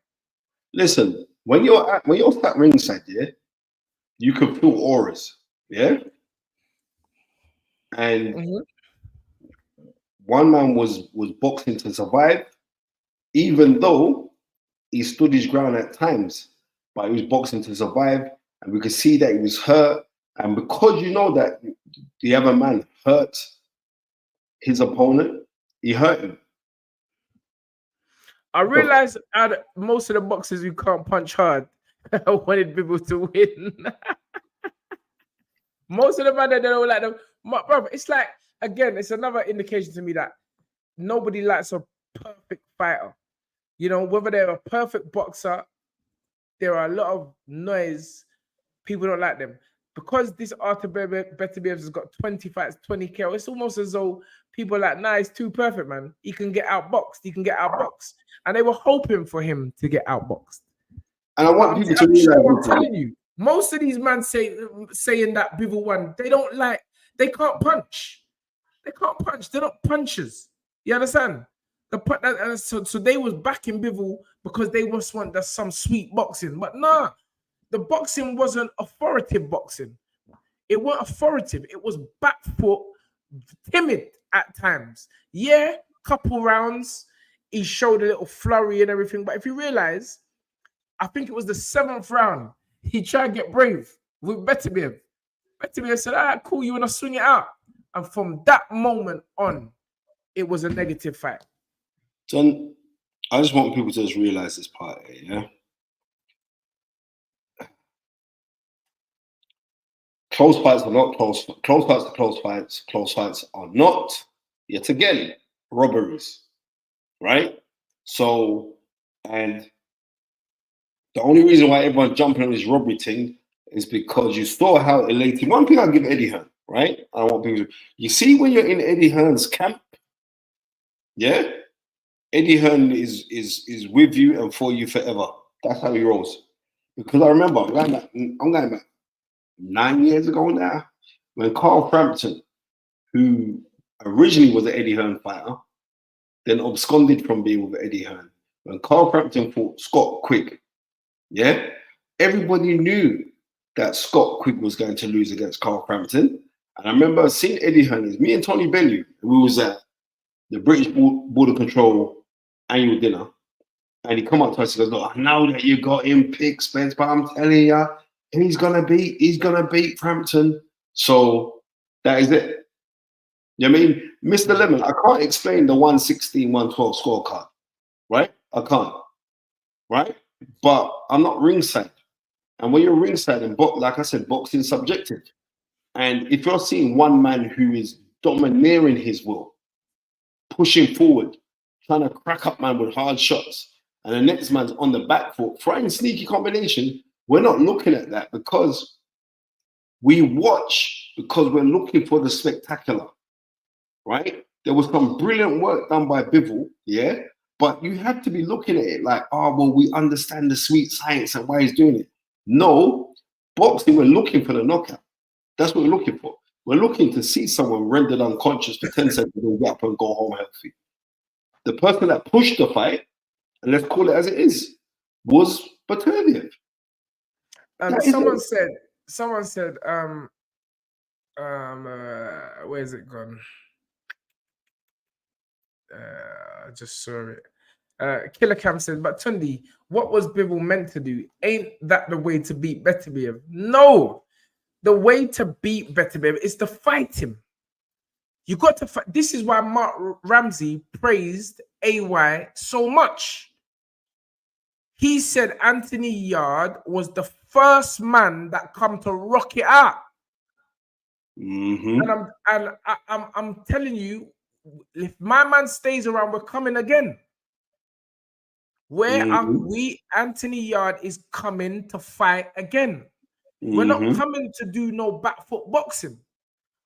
Listen, when you're sat ringside, yeah, you can feel auras, yeah. And one man was boxing to survive, even though he stood his ground at times, but he was boxing to survive, and we could see that he was hurt. And because you know that the other man hurt his opponent, he hurt him. I realized out of most of the boxers who can't punch hard wanted Bivol to win. Most of the men, they don't like them. Bro, it's like, again, it's another indication to me that nobody likes a perfect fighter. You know, whether they're a perfect boxer, there are a lot of noise. People don't like them. Because this Arthur Beterbiev has got 20 fights, 20 KO, it's almost as though people are like, nah, he's too perfect, man. He can get outboxed. He can get outboxed. And they were hoping for him to get outboxed. And I want people to realize, I'm telling you, most of these men saying that Bivol won, they can't punch. They can't punch. They're not punchers. You understand? So they was backing Bivol because they just want some sweet boxing. But nah, the boxing wasn't authoritative boxing. It wasn't authoritative. It was back foot, timid at times. Yeah, couple rounds, he showed a little flurry and everything. But if you realize, I think it was the 7th round, he tried to get brave with Beterbiev. Beterbiev said, all right, cool, you want to swing it out? And from that moment on, it was a negative fight. John, I just want people to just realize this part, yeah? Close fights are not close. Close fights are close fights. Close fights are not, yet again, robberies, right? So, and the only reason why everyone's jumping on this robbery thing is because you saw how elated. One thing I'll give Eddie Hearn, right? I want people to, you see when you're in Eddie Hearn's camp, yeah? Eddie Hearn is with you and for you forever. That's how he rolls. Because I remember, I'm going back 9 years ago now, when Carl Frampton, who originally was an Eddie Hearn fighter, then absconded from being with Eddie Hearn. When Carl Frampton fought Scott Quigg, yeah, everybody knew that Scott Quigg was going to lose against Carl Frampton. And I remember seeing Eddie Hearn, me and Tony Bellew, we was at the British Border Control annual dinner, and he come up to us and goes, look, I know that you got him picked, Spence, but I'm telling you, he's gonna beat Frampton. So that is it. You know what I mean? Mr. Lemon, I can't explain the 116, 112 scorecard, right? I can't, right? But I'm not ringside. And when you're ringside, and like I said, boxing is subjective. And if you're seeing one man who is domineering his will, pushing forward, trying to crack up man with hard shots, and the next man's on the back foot, trying sneaky combination, we're not looking at that because we watch because we're looking for the spectacular, right? There was some brilliant work done by Bivol, yeah? But you have to be looking at it like, oh, well, we understand the sweet science and why he's doing it. No, boxing, we're looking for the knockout. That's what we're looking for. We're looking to see someone rendered unconscious for 10 seconds and get up and go home healthy. The person that pushed the fight, and let's call it as it is, was Beterbiev. Someone said, where's it gone? I just saw it. Killer Cam says, but Tunde, what was Bivol meant to do? Ain't that the way to beat Beterbiev? No, the way to beat Beterbiev is to fight him. You got to fight. This is why Mark Ramsey praised AY so much. He said Anthony Yarde was the first man that come to rock it out. And I'm telling you, if my man stays around, we're coming again. Where are we? Anthony Yarde is coming to fight again. We're not coming to do no back foot boxing.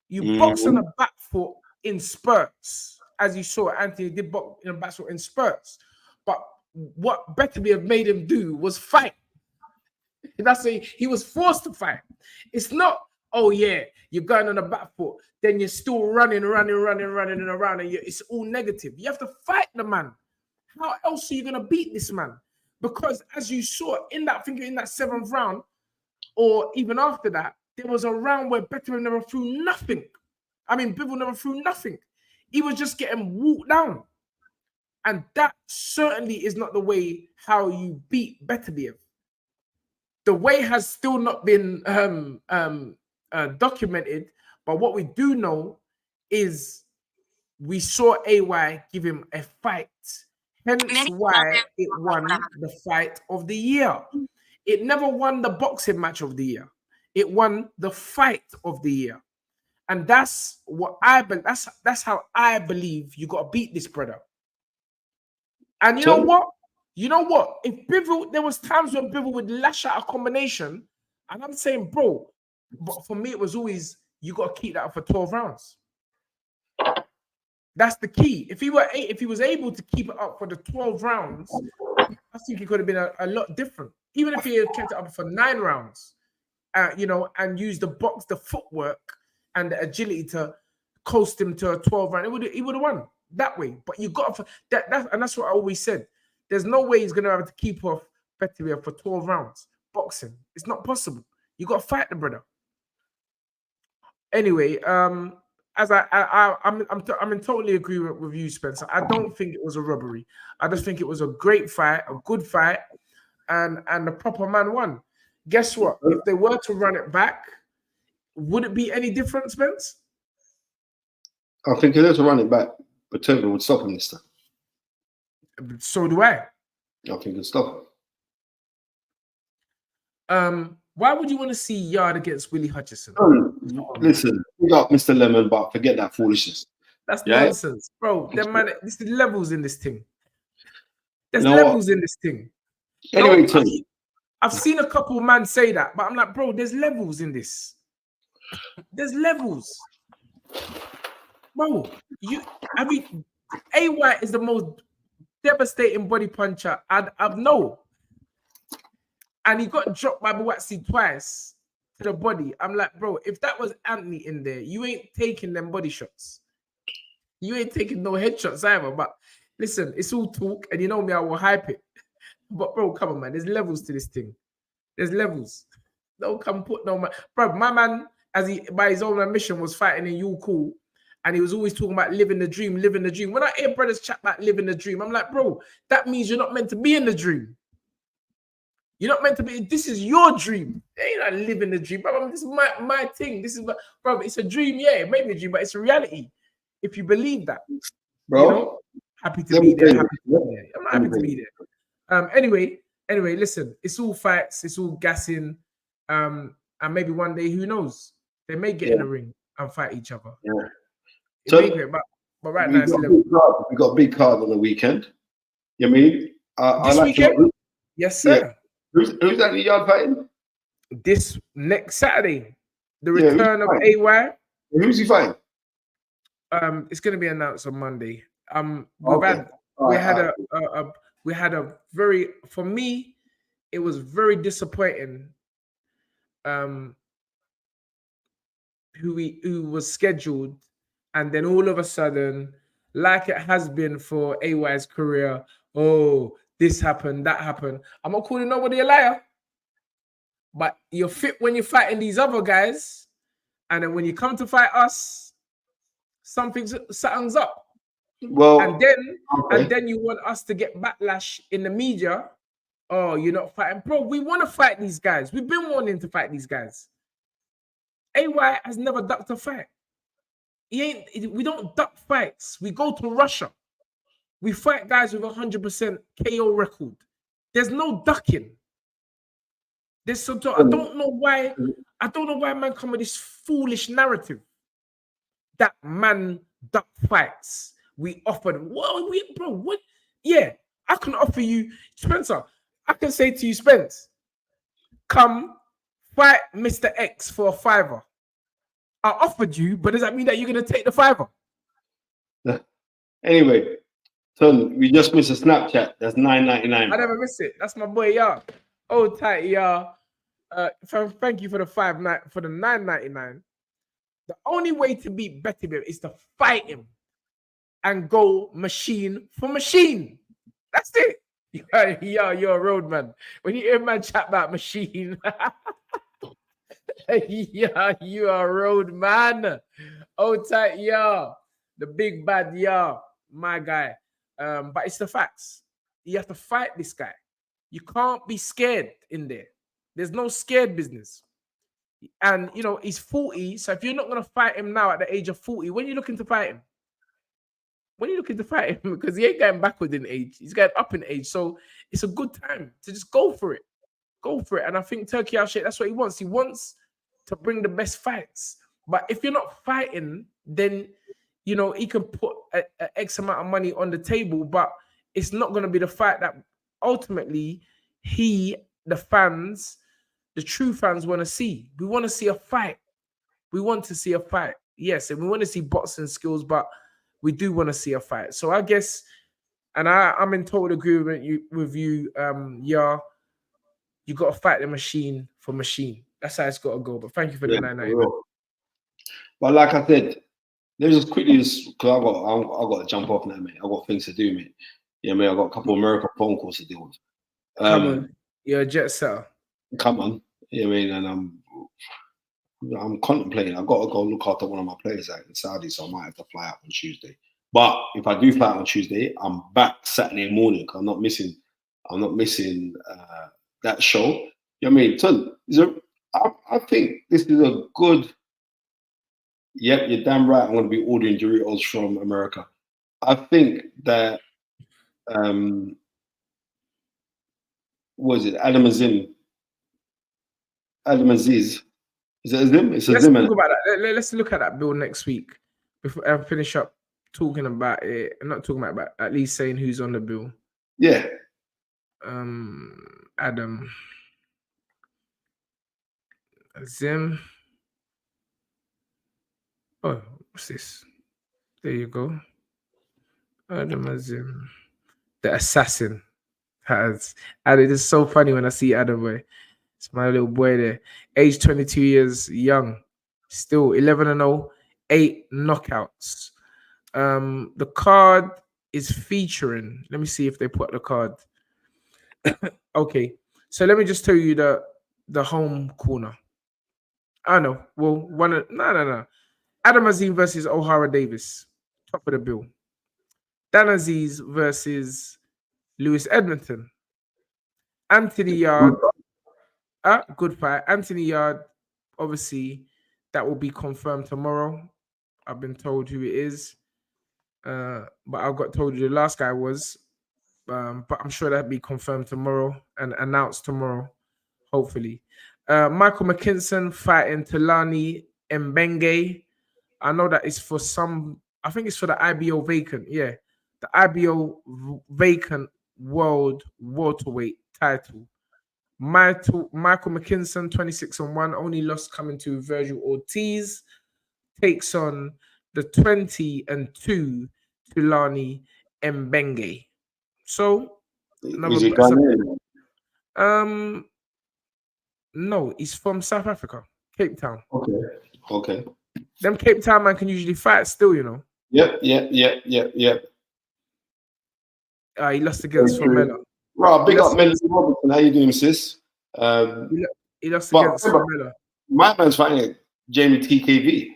You box on a back foot in spurts, as you saw. Anthony did box in a back foot in spurts, but what Beterbiev made him do was fight. That's a, he was forced to fight. It's not, oh yeah, you're going on a back foot, then you're still running around, and it's all negative. You have to fight the man. How else are you gonna beat this man? Because as you saw in that 7th round, or even after that, there was a round where Beterbiev never threw nothing. I mean, Bivol never threw nothing. He was just getting walked down. And that certainly is not the way how you beat Beterbiev. The way has still not been documented, but what we do know is we saw AY give him a fight. Hence why it won the fight of the year. It never won the boxing match of the year. It won the fight of the year. And that's what I believe. That's how I believe you got to beat this brother. And you know what? You know what? If Bivol, there was times when Bivol would lash out a combination, and I'm saying, bro, but for me, it was always, you got to keep that up for 12 rounds. That's the key. If he was able to keep it up for the 12 rounds, I think it could have been a lot different. Even if he had kept it up for 9 rounds, and used the footwork and the agility to coast him to a 12 round, he would have won that way. But you got that, and that's what I always said. There's no way he's gonna have to keep off Beterbiev for 12 rounds boxing. It's not possible. You got to fight the brother. Anyway, as I'm in totally agreement with you, Spencer. I don't think it was a robbery. I just think it was a great fight, a good fight, and the proper man won. Guess what? If they were to run it back, would it be any different, Spence? I think if they were to run it back, Beterbiev would stop him this time. So do I. I think it'd stop him. Why would you want to see Yarde against Willie Hutchison? Listen, we got Mr. Lemon, but forget that foolishness. That's nonsense, bro. Man, there's levels in this thing. There's levels in this thing. Anyway, I've seen a couple of men say that, but I'm like, bro, there's levels in this. There's levels. Bro, AY is the most devastating body puncher I've known. And he got dropped by Buatsi twice to the body. I'm like, bro, if that was Anthony in there, you ain't taking them body shots. You ain't taking no headshots either. But listen, it's all talk, and you know me, I will hype it. But bro, come on, man. There's levels to this thing. There's levels. Don't come put no man. Bro, my man, as he by his own admission, was fighting in You Cool, and he was always talking about living the dream, living the dream. When I hear brothers chat about living the dream, I'm like, bro, that means you're not meant to be in the dream. You're not meant to be. This is your dream. They ain't not living the dream, bro. This is my thing. This is, bro. It's a dream, yeah. It may be a dream, but it's a reality. If you believe that, bro. You know, happy to be there. Happy to be there. I'm not happy to be there. Anyway, listen. It's all fights. It's all gassing. And maybe one day, who knows? They may get in the ring and fight each other. Yeah. But right now, we got a big card on the weekend. You mean? This weekend? Yes, sir. Yeah. Who's that Yarde fighting? This next Saturday, the return of AY. Who's he fighting? It's going to be announced on Monday. We had a very, for me, it was very disappointing. Who was scheduled, and then all of a sudden, like it has been for AY's career, this happened, that happened. I'm not calling nobody a liar, but you're fit when you're fighting these other guys, and then when you come to fight us, something's up. Well, and then you want us to get backlash in the media. Oh, you're not fighting, bro. We want to fight these guys. We've been wanting to fight these guys. AY has never ducked a fight. We don't duck fights. We go to Russia. We fight guys with 100% KO record. There's no ducking. I don't know why. I don't know why man come with this foolish narrative that man duck fights. We offered. Well, bro, what? Yeah, I can offer you, Spencer. I can say to you, Spence, come fight Mr. X for a $5. I offered you, but does that mean that you're gonna take the $5? Anyway, son, we just missed a Snapchat. That's $9.99. I never miss it. That's my boy, y'all. Oh, tight, y'all. Thank you for the $9.99. The only way to beat Beterbiev is to fight him and go machine for machine. That's it. Yeah, you're a road man. When you hear man chat about machine, yeah, you are a road man. Oh, tight, yeah. The big bad, yeah, my guy. But it's the facts. You have to fight this guy. You can't be scared in there. There's no scared business. And, you know, he's 40. So if you're not going to fight him now at the age of 40, when are you looking to fight him? When are you looking to fight him? Because he ain't going backward in age. He's going up in age. So it's a good time to just go for it. Go for it. And I think Turkey Al Sheikh, that's what he wants. He wants to bring the best fights. But if you're not fighting, then, you know, he can put an X amount of money on the table, but it's not going to be the fight that ultimately the fans, the true fans want to see. We want to see a fight. We want to see a fight. Yes, and we want to see boxing skills, but we do want to see a fight. So I guess, and I'm in total agreement with you, yeah, you got to fight the machine for machine. That's how it's got to go. But thank you for the 999. But like I said, let me just quickly, because I got to jump off now, mate. I got things to do, mate. Yeah, mate. I got a couple of American phone calls to deal with. Come on, you're a jet setter. Come on, yeah, I mean, and I'm contemplating. I've got to go look after one of my players out in Saudi, so I might have to fly out on Tuesday. But if I do fly out on Tuesday, I'm back Saturday morning. I'm not missing. That show. You know what I mean? So I think this is a good. Yep, you're damn right. I'm going to be ordering Doritos from America. I think that what is it? Adam Aziz. Is it Azim? It's Azim. Let's talk about that. Let's look at that bill next week before I finish up talking about it. I'm not talking about at least saying who's on the bill. Yeah. Adam Azim. Oh, what's this? There you go. Adam Azim, the assassin. And it is so funny when I see Adam, boy. It's my little boy there. Age 22 years young. Still 11-0, 8 knockouts. The card is featuring. Let me see if they put the card. Okay. So let me just tell you the home corner. I know. Well, no. Adam Aziz versus O'Hara Davis. Top of the bill. Dan Aziz versus Lewis Edmonton. Anthony Yarde. Good fight. Anthony Yarde, obviously, that will be confirmed tomorrow. I've been told who it is. But I got told who the last guy was. But I'm sure that'll be confirmed tomorrow and announced tomorrow, hopefully. Michael McKinson fighting Tulani Mbenge. I know that it's for I think it's for the IBO vacant. Yeah. The IBO vacant world welterweight title. Michael McKinson, 26-1, only loss coming to Virgil Ortiz, takes on the 20-2 Tulani Mbenge. So, is he Ghanaian? No, he's from South Africa, Cape Town. Okay. Them Cape Town man can usually fight still, you know. Yep. He lost against Formella. Right, big up Melody Robertson. How you doing, sis? He lost against Formella. My man's fighting Jamie TKV.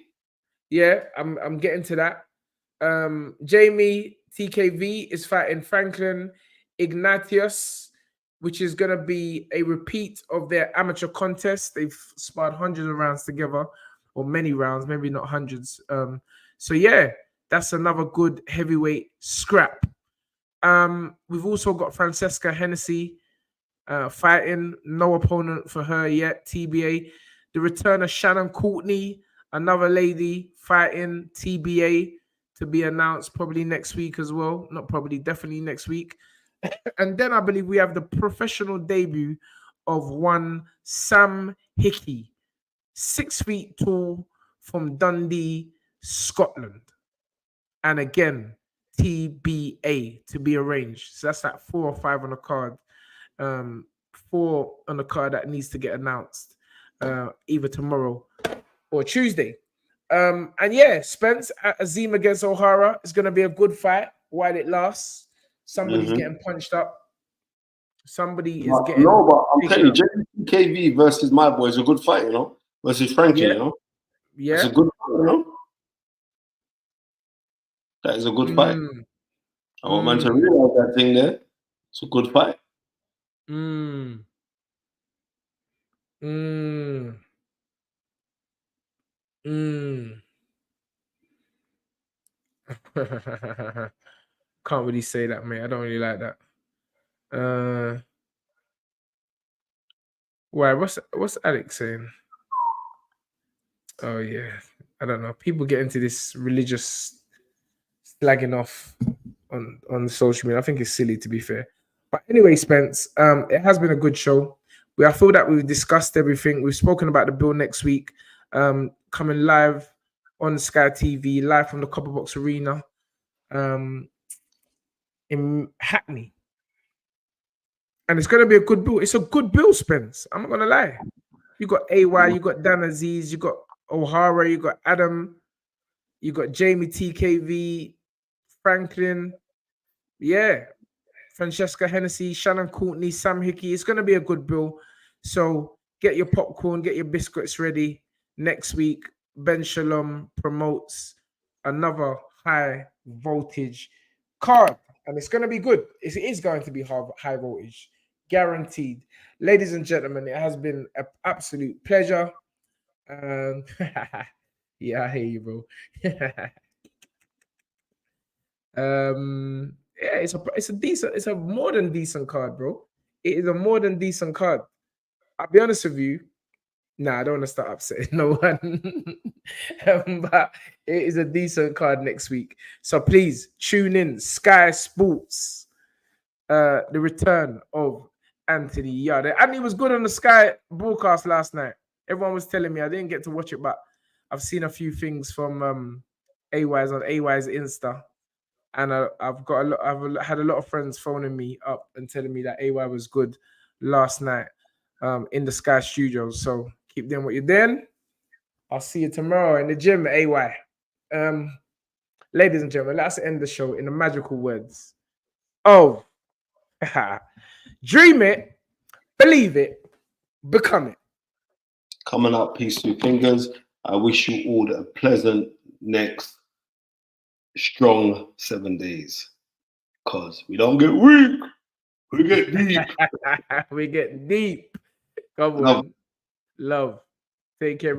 Yeah, I'm getting to that. Jamie TKV is fighting Franklin Ignatius, which is going to be a repeat of their amateur contest. They've sparred hundreds of rounds together, or many rounds, maybe not hundreds. So yeah, that's another good heavyweight scrap. We've also got Francesca Hennessy fighting, no opponent for her yet, TBA. The return of Shannon Courtney, another lady fighting, TBA, to be announced probably next week as well. Not probably, definitely next week. And then I believe we have the professional debut of one Sam Hickey, 6 feet tall, from Dundee, Scotland. And again, TBA, to be arranged. So that's like 4 or 5 on the card. 4 on the card that needs to get announced either tomorrow or Tuesday. And yeah, Spence Azim against O'Hara is going to be a good fight while it lasts. Somebody's getting punched up. Somebody is getting. No, but I'm telling you, JKV versus my boy is a good fight, you know, versus Frankie, you know. Yeah. It's a good fight, you know. That is a good fight. I want man to realize that thing there. It's a good fight. Can't really say that, mate. I don't really like that. Why? What's Alex saying? Oh yeah, I don't know. People get into this religious slagging off on social media. I think it's silly, to be fair. But anyway, Spence, it has been a good show. I feel that we've discussed everything. We've spoken about the bill next week, coming live on Sky TV, live from the Copperbox Arena in Hackney. And it's going to be a good bill. It's a good bill, Spence. I'm not going to lie. You got AY, you got Dan Aziz, you got O'Hara, you got Adam, you got Jamie TKV, Franklin, yeah, Francesca Hennessy, Shannon Courtney, Sam Hickey. It's going to be a good bill. So get your popcorn, get your biscuits ready. Next week, Ben Shalom promotes another high voltage card. And it's going to be good. It is going to be high voltage. Guaranteed. Ladies and gentlemen, it has been an absolute pleasure. Yeah, I hear you, bro. Yeah, it's a more than decent card, bro. It is a more than decent card. I'll be honest with you. Nah, I don't want to start upsetting no one. But it is a decent card next week. So please tune in. Sky Sports. The return of Anthony Yarde. And he was good on the Sky broadcast last night. Everyone was telling me. I didn't get to watch it, but I've seen a few things from AY's on AY's Insta. And I've had a lot of friends phoning me up and telling me that AY was good last night in the Sky Studios. So keep doing what you're doing. I'll see you tomorrow in the gym, AY. Ladies and gentlemen, let's end the show in the magical words. Oh, dream it, believe it, become it. Coming up, peace through fingers. I wish you all a pleasant next strong 7 days. Because we don't get weak. We get deep. We get deep. Come on. Love. Take care.